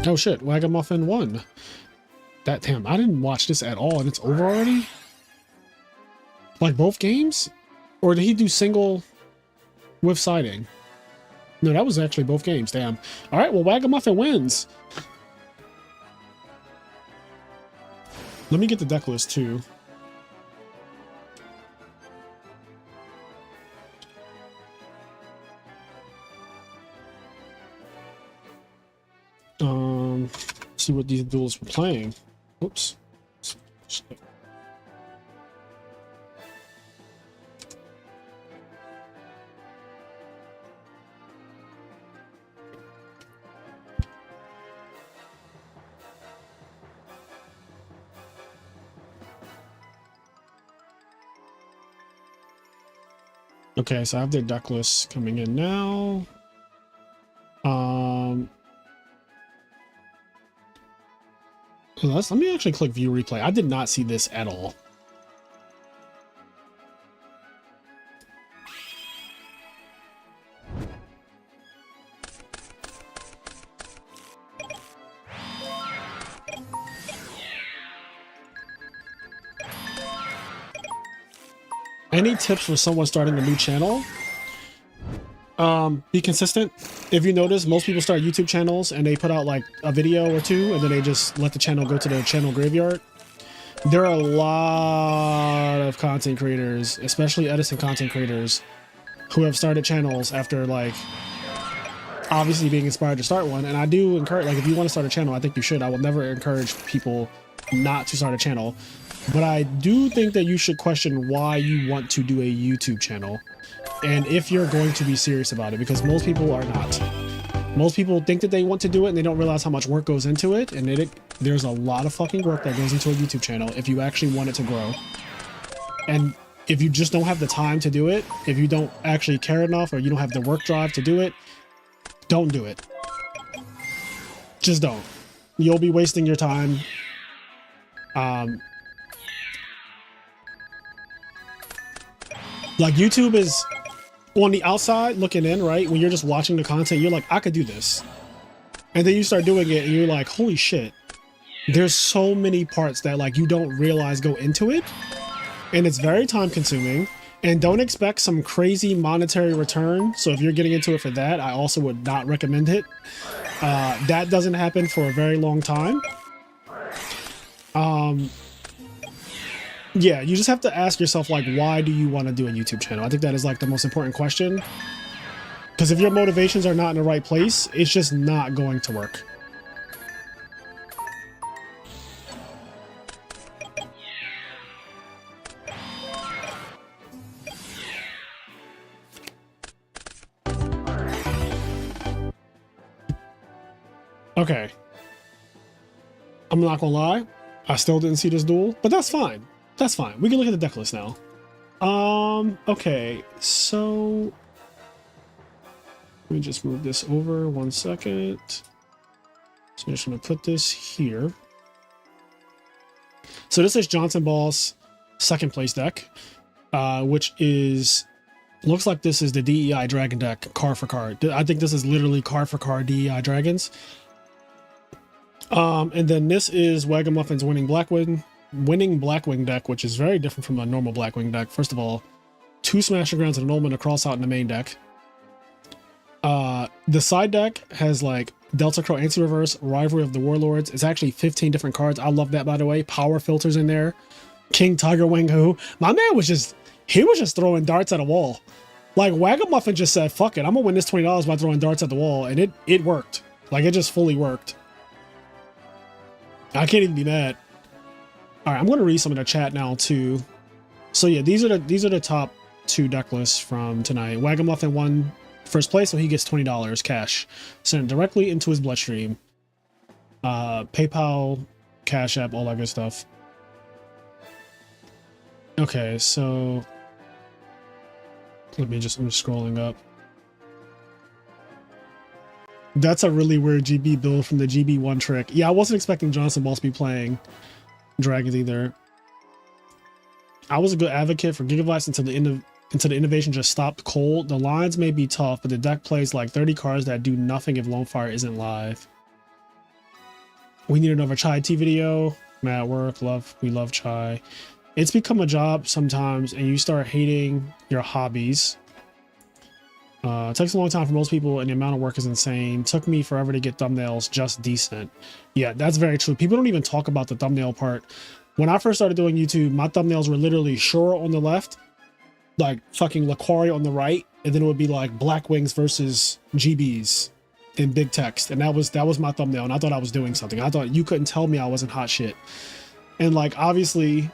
Oh shit, Wagamuffin won. That, damn, I didn't watch this at all and it's over already? Like both games? Or did he do single with siding? No, that was actually both games, damn. Alright, well, Wagamuffin wins. Let me get the deck list too. See what these duels were playing. Oops. Shit. Okay, so I have their deck list coming in now. Let me actually click view replay. I did not see this at all. Any tips for someone starting a new channel? Be consistent. If you notice, most people start YouTube channels and they put out like a video or two and then they just let the channel go to the channel graveyard. There are a lot of content creators, especially Edison content creators, who have started channels after like obviously being inspired to start one. And I do encourage, like, if you want to start a channel, I think you should. I will never encourage people not to start a channel, but I do think that you should question why you want to do a YouTube channel and if you're going to be serious about it, because most people are not. Most people think that they want to do it and they don't realize how much work goes into it, and there's a lot of fucking work that goes into a YouTube channel if you actually want it to grow. And if you just don't have the time to do it, if you don't actually care enough or you don't have the work drive to do it, don't do it. Just don't. You'll be wasting your time. Like, YouTube is on the outside looking in, right? When you're just watching the content, you're like, I could do this. And then you start doing it and you're like, holy shit. There's so many parts that like you don't realize go into it. And it's very time consuming. And don't expect some crazy monetary return. So if you're getting into it for that, I also would not recommend it. That doesn't happen for a very long time. Yeah, you just have to ask yourself, like, why do you want to do a YouTube channel? I think that is like the most important question. Because if your motivations are not in the right place, it's just not going to work. Okay. I'm not gonna lie. I still didn't see this duel, but that's fine. That's fine. We can look at the deck list now. Okay, so let me just move this over 1 second. So I'm just gonna put this here. So this is Johnson Ball's second place deck, which is, looks like this is the DEI Dragon deck, card for card. I think this is literally card for card DEI Dragons. And then this is Wagamuffin's winning Blackwing deck, which is very different from a normal Blackwing deck. First of all, 2 Smasher Grounds and an Omen to cross out in the main deck. The side deck has like Delta Crow Anti-Reverse, Rivalry of the Warlords. It's actually 15 different cards. I love that, by the way. Power filters in there. King Tiger Wing Hu. My man was just throwing darts at a wall. Like, Wagamuffin just said, fuck it, I'm gonna win this $20 by throwing darts at the wall, and it worked. Like, it just fully worked. I can't even be mad. All right, I'm going to read some of the chat now too. So yeah, these are the top 2 deck lists from tonight. Wagamuffin won first place, so he gets $20 cash sent directly into his bloodstream. PayPal, Cash App, all that good stuff. Okay, so I'm just scrolling up. That's a really weird GB build from the GB1 trick. Yeah, I wasn't expecting Johnson Balls to be playing Dragons either. I was a good advocate for Gigabytes until the innovation just stopped cold. The lines may be tough, but the deck plays like 30 cards that do nothing if Lone Fire isn't live. We need another Chai T video. Matt work, we love Chai. It's become a job sometimes, and you start hating your hobbies. It takes a long time for most people, and the amount of work is insane. Took me forever to get thumbnails just decent. Yeah, that's very true. People don't even talk about the thumbnail part. When I first started doing YouTube, my thumbnails were literally Shura on the left, like fucking Laquari on the right, and then it would be like Black Wings versus GBs. in big text, and that was my thumbnail, and I thought I was doing something. I thought you couldn't tell me I wasn't hot shit. And like obviously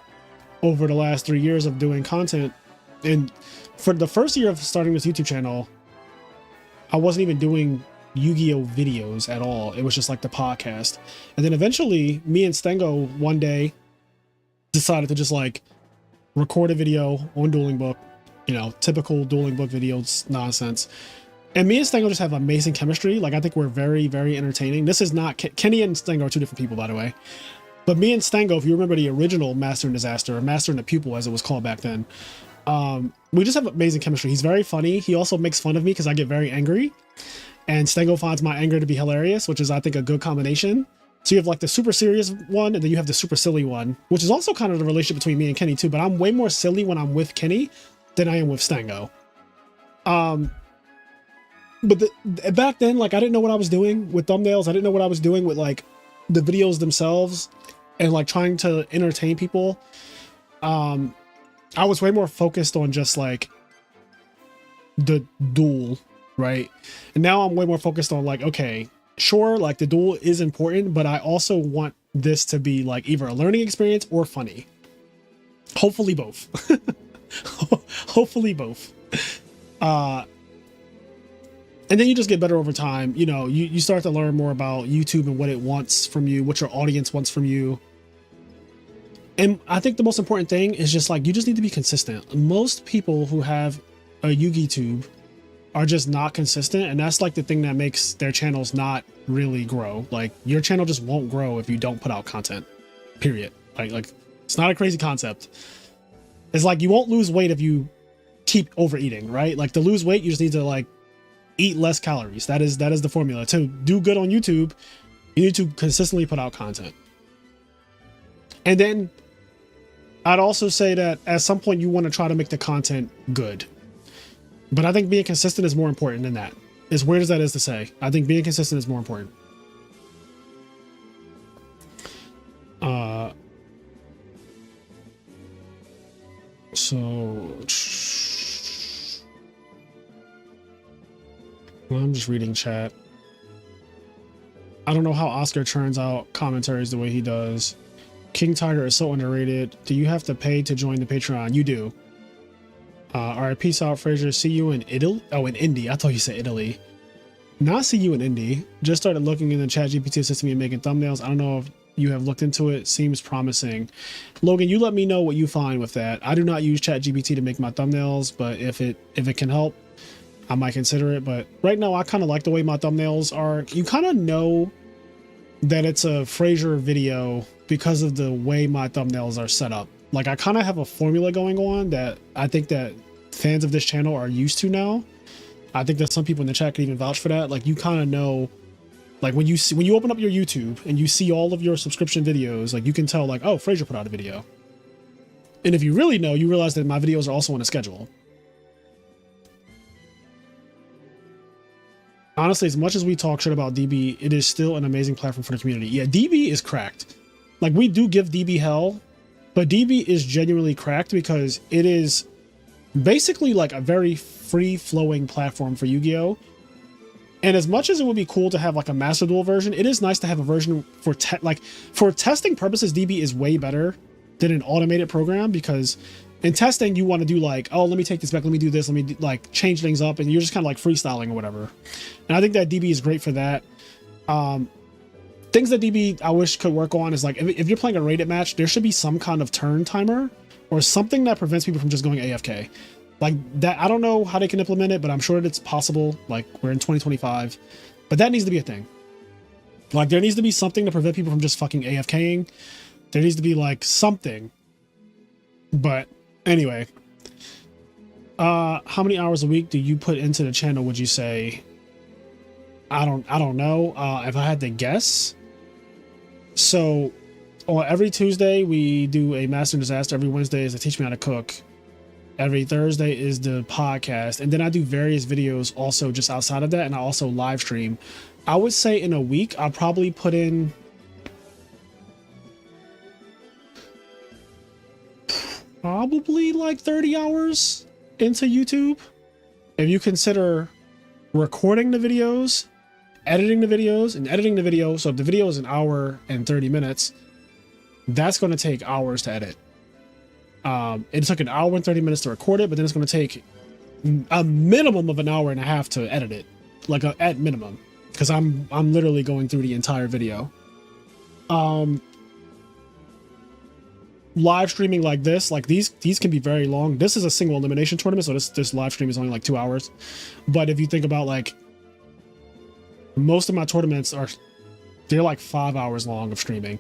over the last 3 years of doing content, and for the first year of starting this YouTube channel, I wasn't even doing Yu-Gi-Oh videos at all. It was just like the podcast. And then eventually me and Stengo one day decided to just like record a video on Dueling Book, you know, typical Dueling Book videos nonsense. And me and Stengo just have amazing chemistry. Like I think we're very, very entertaining. This is not Kenny and Stengo are two different people, by the way. But me and Stengo, if you remember the original Master and Disaster, or Master and the Pupil as it was called back then, we just have amazing chemistry. He's very funny. He also makes fun of me because I get very angry. And Stengo finds my anger to be hilarious, which is, I think, a good combination. So you have like the super serious one, and then you have the super silly one, which is also kind of the relationship between me and Kenny too. But I'm way more silly when I'm with Kenny than I am with Stengo. But back then, like I didn't know what I was doing with thumbnails. I didn't know what I was doing with like the videos themselves and like trying to entertain people. I was way more focused on just like the duel, right? And now I'm way more focused on like, okay, sure, like the duel is important, but I also want this to be like either a learning experience or funny. Hopefully both. Hopefully both. And then you just get better over time. You know, you start to learn more about YouTube and what it wants from you, what your audience wants from you. And I think the most important thing is just like, you just need to be consistent. Most people who have a YugiTube are just not consistent. And that's like the thing that makes their channels not really grow. Like your channel just won't grow if you don't put out content, period. Like it's not a crazy concept. It's like, you won't lose weight if you keep overeating, right? Like to lose weight, you just need to like eat less calories. That is the formula. To do good on YouTube, you need to consistently put out content. And then I'd also say that at some point you want to try to make the content good. But I think being consistent is more important than that. As weird as that is to say, I think being consistent is more important. So I'm just reading chat. I don't know how Oscar turns out commentaries the way he does. King Tiger is so underrated. Do you have to pay to join the Patreon? You do. All right, peace out, Fraser. See you in Italy. Oh, in Indy. I thought you said Italy. Not see you in Indy. Just started looking in the ChatGPT assisting me and making thumbnails. I don't know if you have looked into it. Seems promising. Logan, you let me know what you find with that. I do not use ChatGPT to make my thumbnails, but if it can help, I might consider it. But right now, I kind of like the way my thumbnails are. You kind of know that it's a Fraser video because of the way my thumbnails are set up. Like I kind of have a formula going on that I think that fans of this channel are used to now. I think that some people in the chat can even vouch for that. Like you kind of know, like when you open up your YouTube and you see all of your subscription videos, like you can tell like, oh, Fraser put out a video. And if you really know, you realize that my videos are also on a schedule. Honestly, as much as we talk shit about DB, it is still an amazing platform for the community. Yeah, DB is cracked. Like we do give DB hell, but DB is genuinely cracked because it is basically like a very free-flowing platform for Yu-Gi-Oh! And as much as it would be cool to have like a Master Duel version, it is nice to have a version for for testing purposes. DB is way better than an automated program because in testing you want to do like, oh, let me take this back, let me do this, let me like change things up, and you're just kind of like freestyling or whatever. And I think that DB is great for that. Things that DB I wish could work on is like if you're playing a rated match, there should be some kind of turn timer or something that prevents people from just going AFK. Like that, I don't know how they can implement it, but I'm sure that it's possible. Like we're in 2025, but that needs to be a thing. Like there needs to be something to prevent people from just fucking AFKing. There needs to be like something. But anyway, how many hours a week do you put into the channel, would you say? I don't know. If I had to guess. So every Tuesday we do a Master and Disaster. Every Wednesday is to teach me how to cook. Every Thursday is the podcast. And then I do various videos also just outside of that. And I also live stream. I would say in a week, I'll probably put in probably like 30 hours into YouTube. If you consider recording the videos, editing the videos and editing the video. So if the video is an hour and 30 minutes, that's going to take hours to edit. It took an hour and 30 minutes to record it, but then it's going to take a minimum of an hour and a half to edit it, like at minimum, because I'm literally going through the entire video. Live streaming like this, like these can be very long. This is a single elimination tournament, so this live stream is only like 2 hours. But if you think about, like, most of my tournaments they're like 5 hours long of streaming,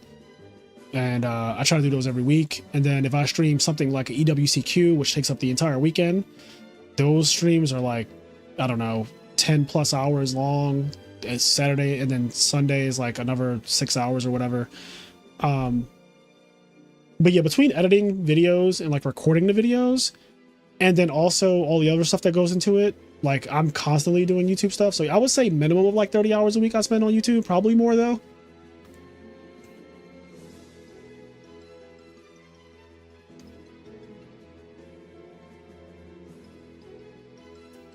and I try to do those every week. And then if I stream something like an EWCQ, which takes up the entire weekend, those streams are like, I don't know, 10 plus hours long. It's Saturday, and then Sunday is like another 6 hours or whatever. But yeah, between editing videos and like recording the videos, and then also all the other stuff that goes into it, like I'm constantly doing YouTube stuff. So I would say minimum of like 30 hours a week I spend on YouTube, probably more though.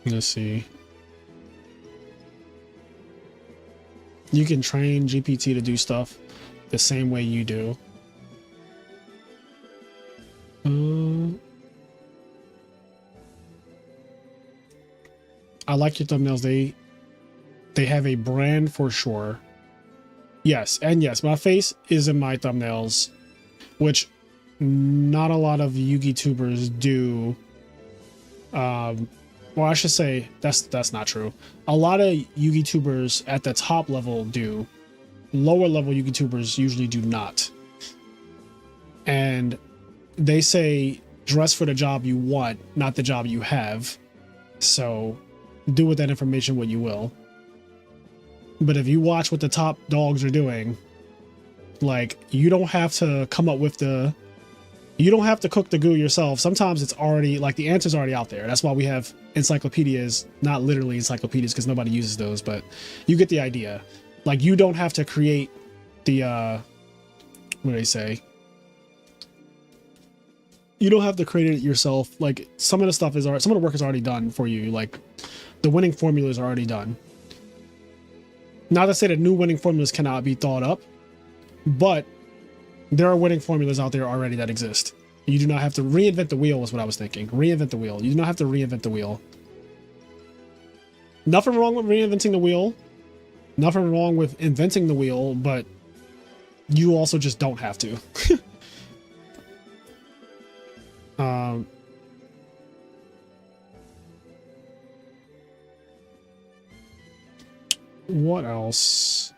Let's see. You can train GPT to do stuff the same way you do. I like your thumbnails. They have a brand for sure. Yes, and yes, my face is in my thumbnails, which not a lot of YouTubers do. Well, I should say that's not true. A lot of YouTubers at the top level do. Lower level YouTubers usually do not. And they say dress for the job you want, not the job you have. So do with that information what you will. But if you watch what the top dogs are doing, like, you don't have to come up with you don't have to cook the goo yourself. Sometimes it's already, like, the answer's already out there. That's why we have encyclopedias, not literally encyclopedias because nobody uses those, but you get the idea. Like, you don't have to create the, what do they say? You don't have to create it yourself. Like, some of the stuff is already, some of the work is already done for you. Like, the winning formulas are already done. Not to say that new winning formulas cannot be thought up, but there are winning formulas out there already that exist. You do not have to reinvent the wheel, is what I was thinking. Reinvent the wheel. You do not have to reinvent the wheel. Nothing wrong with reinventing the wheel. Nothing wrong with inventing the wheel, but you also just don't have to. What else?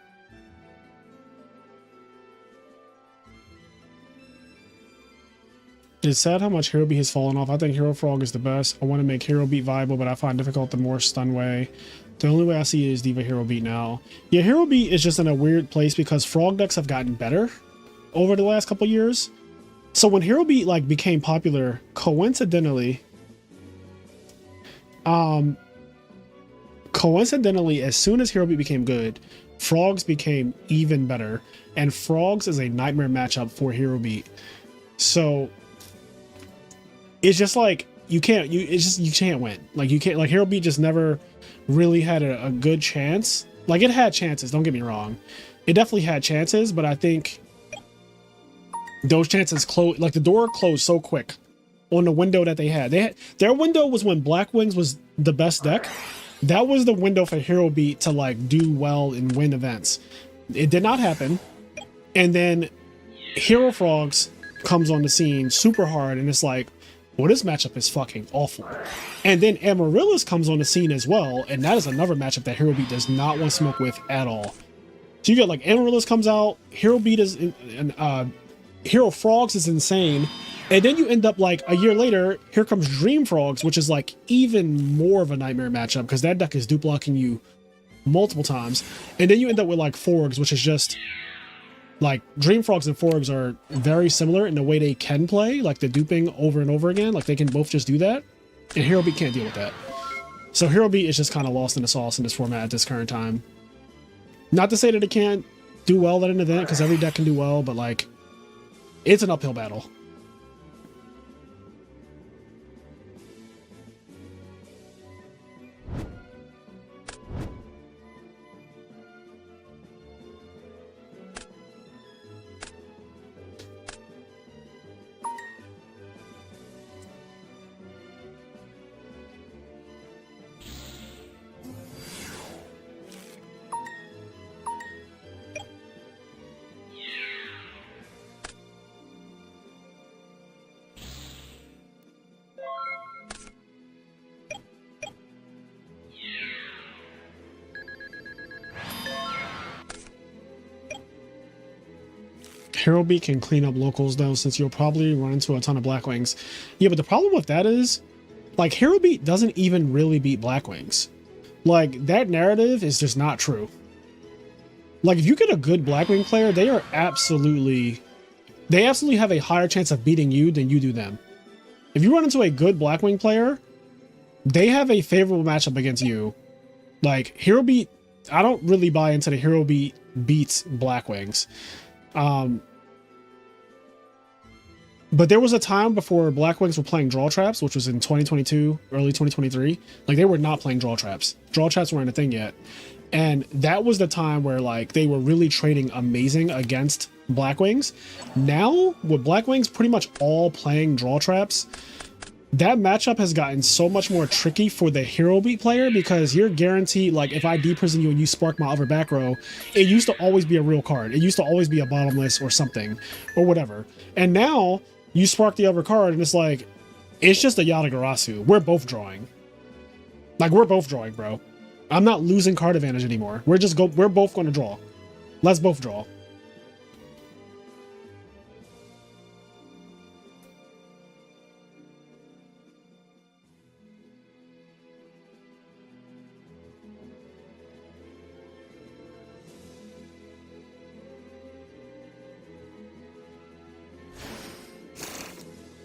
It's sad how much Hero Beat has fallen off. I think Hero Frog is the best. I want to make Hero Beat viable, but I find it difficult the more stun way. The only way I see it is Diva Hero Beat now. Yeah, Hero Beat is just in a weird place because Frog decks have gotten better over the last couple years. So when Hero Beat like became popular, coincidentally, as soon as Hero Beat became good, Frogs became even better, and Frogs is a nightmare matchup for Hero Beat. So it's just like you can't win. Like, you can't, like, Hero Beat just never really had a good chance. Like, it had chances, don't get me wrong. It definitely had chances, but I think those chances closed, like, the door closed so quick on the window that they had. Their window was when Black Wings was the best deck. That was the window for Hero Beat to like do well and win events. It did not happen. And then Hero Frogs comes on the scene super hard, and it's like, well, this matchup is fucking awful. And then Amaryllis comes on the scene as well, and that is another matchup that Hero Beat does not want to smoke with at all. So you get like Amaryllis comes out, Hero Beat is, Hero Frogs is insane. And then you end up like a year later, here comes Dream Frogs, which is like even more of a nightmare matchup because that deck is dupe blocking you multiple times. And then you end up with like Forgs, which is just like Dream Frogs and Forgs are very similar in the way they can play, like the duping over and over again. Like they can both just do that. And Hero Beat can't deal with that. So Hero Beat is just kind of lost in the sauce in this format at this current time. Not to say that it can't do well at an event because every deck can do well, but like it's an uphill battle. Hero Beat can clean up locals though, since you'll probably run into a ton of Blackwings. Yeah, but the problem with that is, like, Hero Beat doesn't even really beat Blackwings. Like, that narrative is just not true. Like, if you get a good Blackwing player, they absolutely have a higher chance of beating you than you do them. If you run into a good Blackwing player, they have a favorable matchup against you. Like, Hero Beat, I don't really buy into the Hero Beat beats Blackwings. But there was a time before Blackwings were playing draw traps, which was in 2022, early 2023. Like, they were not playing draw traps. Draw traps weren't a thing yet. And that was the time where, like, they were really trading amazing against Blackwings. Now, with Blackwings pretty much all playing draw traps, that matchup has gotten so much more tricky for the Hero Beat player, because you're guaranteed, like, if I deprison you and you spark my other back row, it used to always be a real card. It used to always be a bottomless or something, or whatever. And now, you spark the other card, and it's like, it's just a Yatagarasu. We're both drawing. Like, we're both drawing, bro. I'm not losing card advantage anymore. We're both going to draw. Let's both draw.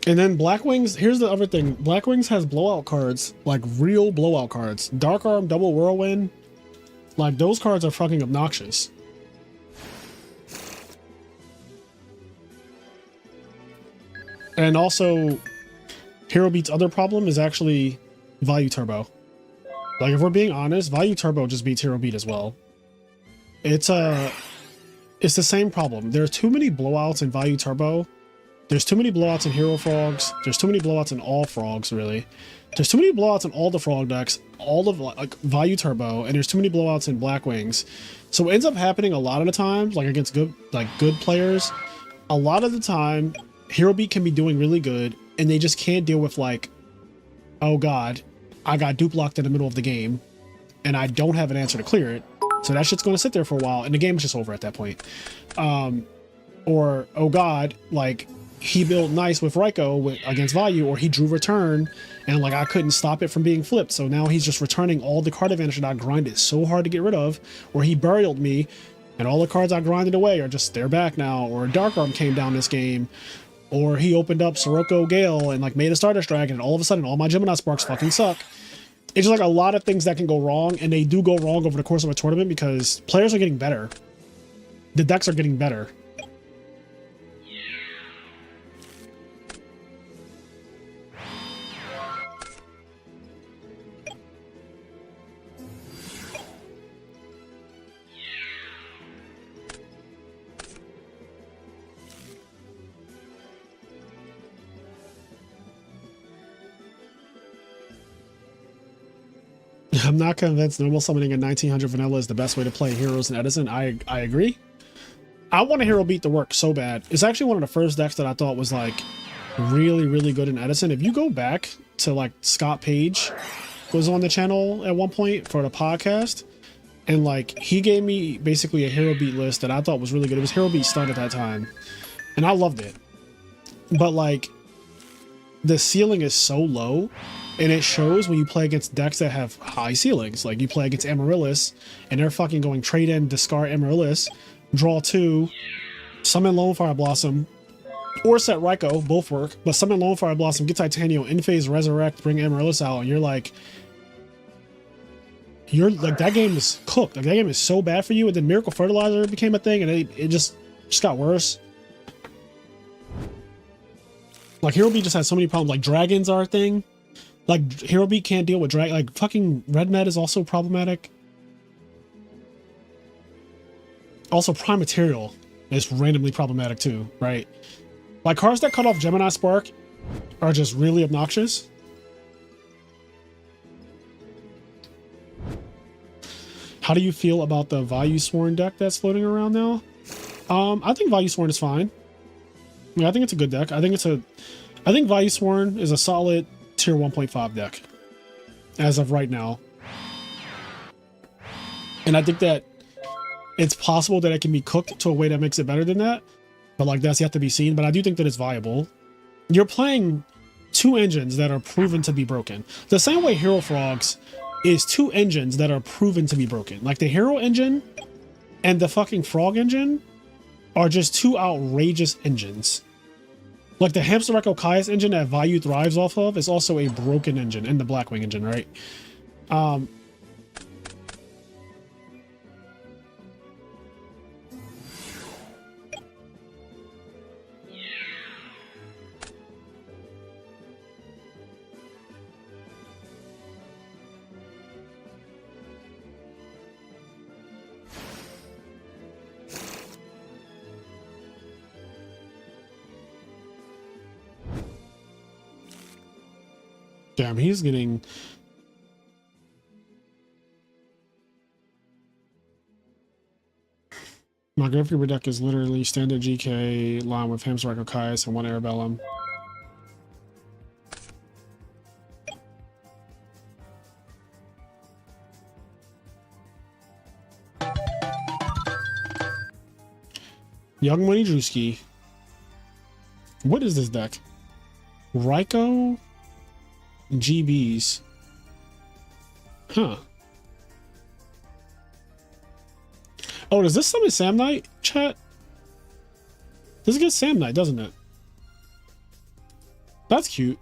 And then Blackwings, here's the other thing. Blackwings has blowout cards, like real blowout cards. Dark Arm, Double Whirlwind, like those cards are fucking obnoxious. And also, Hero Beat's other problem is actually Value Turbo. Like, if we're being honest, Value Turbo just beats Hero Beat as well. It's the same problem. There are too many blowouts in Value Turbo. There's too many blowouts in Hero Frogs. There's too many blowouts in all Frogs, really. There's too many blowouts in all the Frog decks, all of, like, Value Turbo, and there's too many blowouts in Blackwings. So what ends up happening a lot of the times, like against good players, a lot of the time, Hero Beat can be doing really good, and they just can't deal with, like, oh god, I got dupe locked in the middle of the game, and I don't have an answer to clear it. So that shit's going to sit there for a while, and the game is just over at that point. Or, oh god, like, he built nice with Raikou against Value, or he drew return, and like I couldn't stop it from being flipped, so now he's just returning all the card advantage that I grinded so hard to get rid of, or he buried me, and all the cards I grinded away are just, they're back now, or Dark Arm came down this game, or he opened up Sirocco Gale and like made a Stardust Dragon, and all of a sudden all my Gemini Sparks fucking suck. It's just like a lot of things that can go wrong, and they do go wrong over the course of a tournament because players are getting better. The decks are getting better. I'm not convinced normal summoning in 1900 vanilla is the best way to play Heroes in Edison. I agree. I want a Hero Beat to work so bad. It's actually one of the first decks that I thought was like really, really good in Edison. If you go back to like Scott Page was on the channel at one point for the podcast, and like he gave me basically a Hero Beat list that I thought was really good. It was Hero Beat Start at that time, and I loved it. But like the ceiling is so low. And it shows when you play against decks that have high ceilings. Like you play against Amaryllis, and they're fucking going trade in, discard Amaryllis, draw 2, summon Lone Fire Blossom, or set Raikou, both work. But summon Lone Fire Blossom, get Titanium, in phase resurrect, bring Amaryllis out, and you're like, that game is cooked. Like that game is so bad for you. And then Miracle Fertilizer became a thing, and it just got worse. Like Hero Beat just has so many problems. Like dragons are a thing. Like, Hero Beat can't deal with drag. Like, fucking Red Med is also problematic. Also, Prime Material is randomly problematic too, right? Like, cards that cut off Gemini Spark are just really obnoxious. How do you feel about the Value Sworn deck that's floating around now? I think Value Sworn is fine. Yeah, I think it's a good deck. I think Value Sworn is a solid tier 1.5 deck as of right now, and I think that it's possible that it can be cooked to a way that makes it better than that, but like that's yet to be seen. But I do think that it's viable. You're playing two engines that are proven to be broken. The same way Hero Frogs is two engines that are proven to be broken. Like the Hero engine and the fucking Frog engine are just two outrageous engines. Like the Hamster Echo Caius engine that Vayu thrives off of is also a broken engine, and the Blackwing engine, right? Damn, he's getting... My Grave deck is literally standard GK line with Hamster Echo Caius and one Arabellum. Young Money Drewski. What is this deck? Ryko GBs. Huh. Oh, does this summon Sam Knight, chat? This gets Sam Knight, doesn't it? That's cute.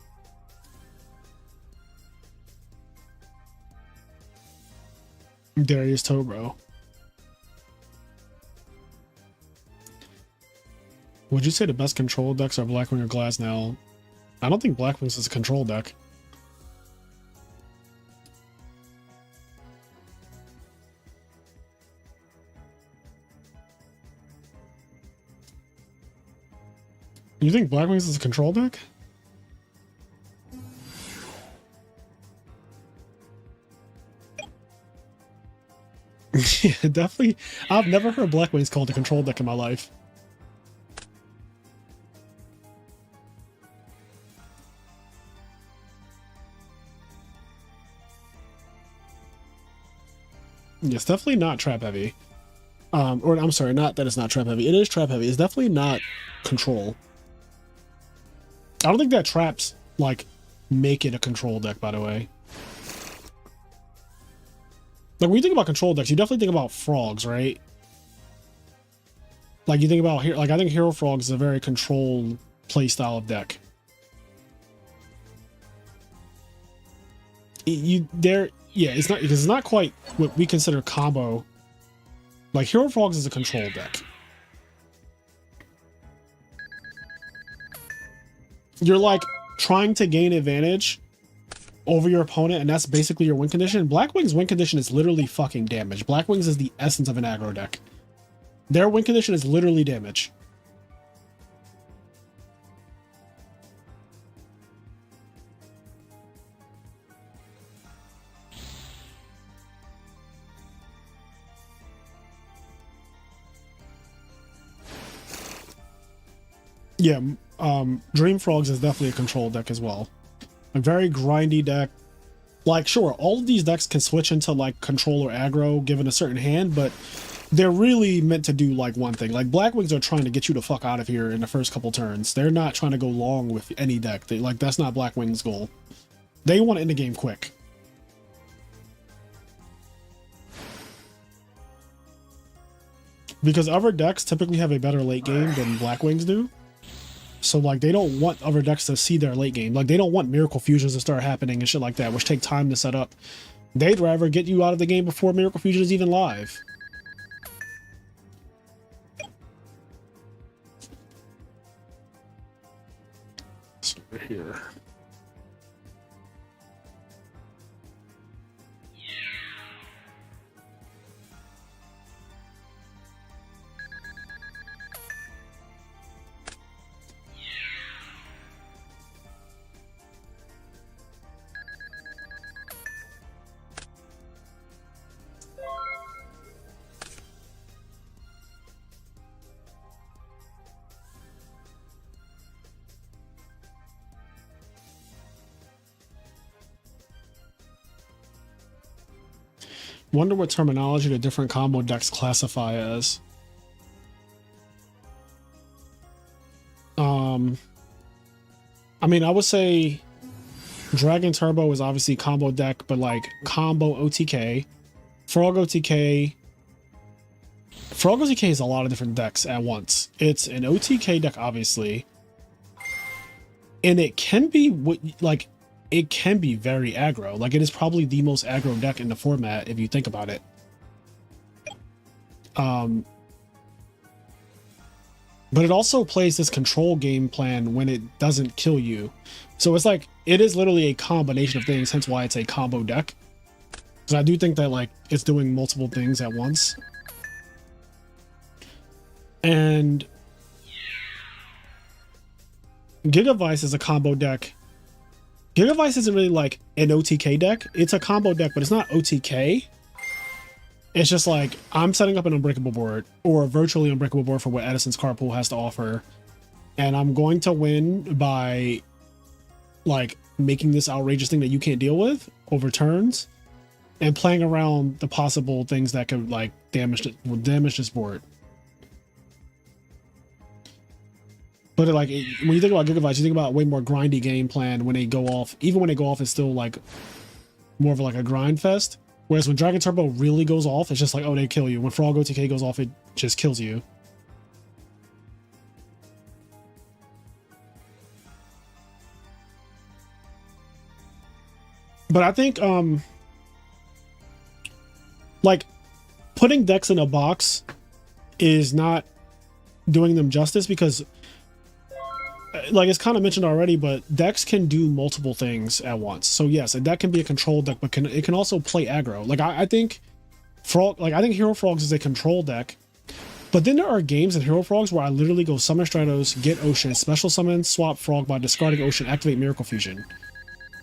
Darius Tobro. Would you say the best control decks are Blackwing or Glassnail? I don't think Blackwings is a control deck. You think Blackwings is a control deck? Yeah, definitely. I've never heard Blackwings called a control deck in my life. It's definitely not trap heavy. Or I'm sorry, not that it's not trap heavy. It is trap heavy. It's definitely not control. I don't think that traps, like, make it a control deck, by the way. Like, when you think about control decks, you definitely think about frogs, right? Like, you think about here, like, I think Hero Frogs is a very controlled playstyle of deck. Yeah, it's not, because it's not quite what we consider combo. Like, Hero Frogs is a control deck. You're like trying to gain advantage over your opponent, and that's basically your win condition. Blackwing's win condition is literally fucking damage. Blackwings is the essence of an aggro deck. Their win condition is literally damage. Yeah, Dream Frogs is definitely a control deck as well. A very grindy deck. Like, sure, all of these decks can switch into, like, control or aggro given a certain hand, but they're really meant to do, like, one thing. Like, Blackwings are trying to get you the fuck out of here in the first couple turns. They're not trying to go long with any deck. Like, that's not Blackwing's goal. They want to end the game quick. Because other decks typically have a better late game than Blackwings do. So, like, they don't want other decks to see their late game. Like, they don't want Miracle Fusions to start happening and shit like that, which take time to set up. They'd rather get you out of the game before Miracle Fusion is even live. So, here. Wonder what terminology the different combo decks classify as. mean, I would say Dragon Turbo is obviously combo deck, but like combo OTK, Frog OTK. Frog OTK is a lot of different decks at once. It's an OTK deck, obviously, and it can be like it can be very aggro. Like it is probably the most aggro deck in the format if you think about it. But it also plays this control game plan when it doesn't kill you. So it's like, it is literally a combination of things, hence why it's a combo deck. So I do think that like it's doing multiple things at once. And Gigavice is a combo deck. Gigavice isn't really like an OTK deck. It's a combo deck, but it's not OTK. It's just like, I'm setting up an unbreakable board, or a virtually unbreakable board for what Edison's card pool has to offer. And I'm going to win by like making this outrageous thing that you can't deal with over turns, and playing around the possible things that could like damage this board. But like when you think about Gigavice, you think about way more grindy game plan when they go off. Even when they go off, it's still like more of like a grind fest. Whereas when Dragon Turbo really goes off, it's just like, oh, they kill you. When Frog OTK goes off, it just kills you. But I think, like, putting decks in a box is not doing them justice, because, like, it's kind of mentioned already, but decks can do multiple things at once. So yes, a deck can be a control deck, but it can also play aggro. Like I think I think Hero Frogs is a control deck, but then there are games in Hero Frogs where I literally go summon Stratos, get Ocean, special summon, swap Frog by discarding Ocean, activate Miracle Fusion.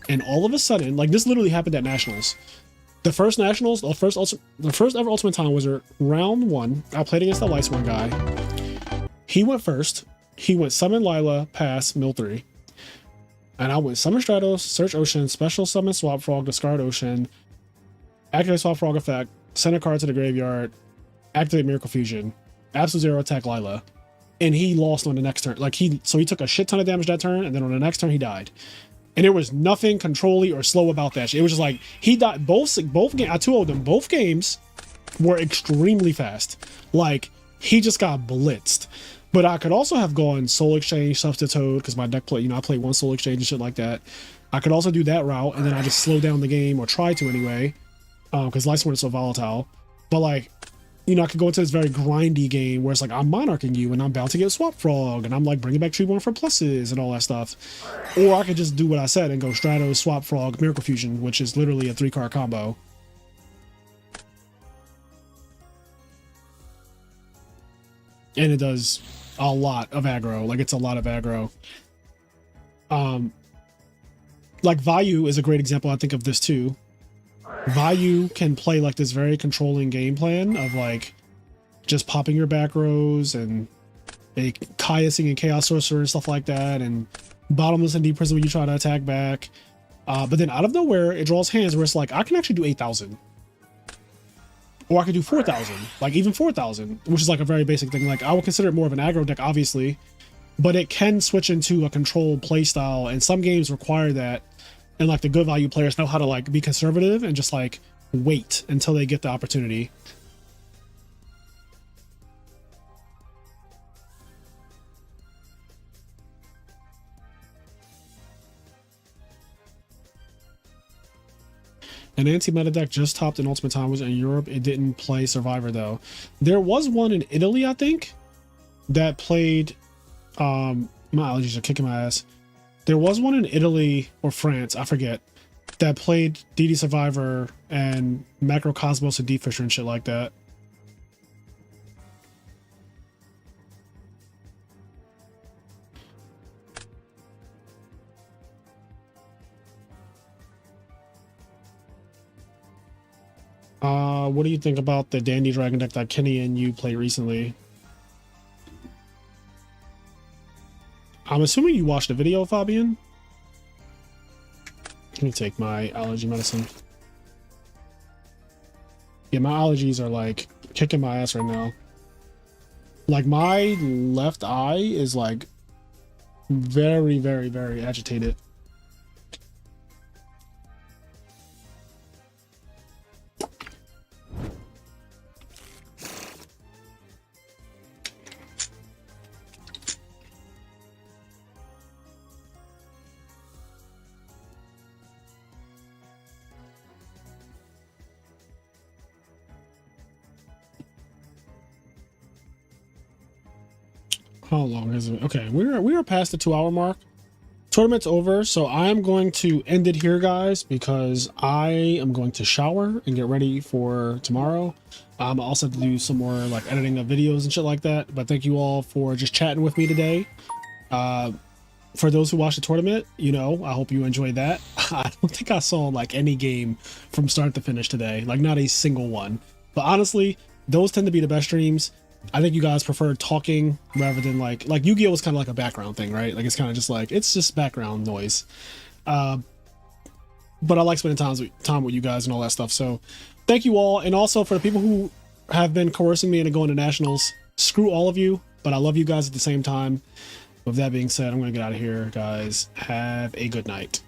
And all of a sudden, like this literally happened at Nationals. The first Nationals, the first ever Ultimate Time Wizard, round 1, I played against the Lightsworn guy. He went first. He went summon Lila, pass, mill 3. And I went summon Stratos, search Ocean, special summon swap Frog, discard Ocean, activate swap Frog effect, send a card to the graveyard, activate Miracle Fusion, absolute 0 attack Lila. And he lost on the next turn. Like he took a shit ton of damage that turn, and then on the next turn he died. And there was nothing control-y or slow about that shit. It was just like he died both games. I 2-0'd them. Both games were extremely fast. Like he just got blitzed. But I could also have gone Soul Exchange, Substitute, because my deck play, I play one Soul Exchange and shit like that. I could also do that route, and then I just slow down the game, or try to anyway, because Lightsworn is so volatile. But like, I could go into this very grindy game where it's like, I'm monarching you, and I'm about to get Swap Frog, and I'm like bringing back Treeborn for pluses and all that stuff. Or I could just do what I said and go Stratos, Swap Frog, Miracle Fusion, which is literally a 3-card combo. And it does a lot of aggro. Like, it's a lot of aggro. Like, Vayu is a great example, I think, of this too. Vayu can play like this very controlling game plan of like just popping your back rows and a Chiasing and Chaos Sorcerer and stuff like that, and bottomless and deep prison when you try to attack back. But then out of nowhere, it draws hands where it's like, I can actually do 8,000. Or I could do 4,000, like even 4,000, which is like a very basic thing. Like I would consider it more of an aggro deck, obviously, but it can switch into a controlled playstyle, and some games require that. And like the good value players know how to like be conservative and just like wait until they get the opportunity. An anti-meta deck just topped an Ultimate Time Wizard in Europe. It didn't play Survivor though. There was one in Italy, I think, that played. My allergies are kicking my ass. There was one in Italy or France, I forget, that played DD Survivor and Macrocosmos and Deep Fisher and shit like that. What do you think about the Dandy Dragon deck that Kenny and you played recently? I'm assuming you watched the video, Fabian. Let me take my allergy medicine. Yeah, my allergies are like kicking my ass right now. Like my left eye is like Very, very, very agitated. How long is it? Okay, we are past the 2 hour mark. Tournament's over, so I'm going to end it here, guys, because I am going to shower and get ready for tomorrow. I also have to do some more like editing of videos and shit like that. But thank you all for just chatting with me today. For those who watched the tournament, you know, I hope you enjoyed that. I don't think I saw like any game from start to finish today, like not a single one. But honestly, those tend to be the best streams. I think you guys prefer talking rather than like Yu-Gi-Oh was kind of like a background thing, right? Like it's kind of just like it's just background noise. But I like spending time with you guys and all that stuff. So thank you all, and also for the people who have been coercing me into going to nationals, screw all of you. But I love you guys at the same time. With that being said, I'm gonna get out of here, guys. Have a good night.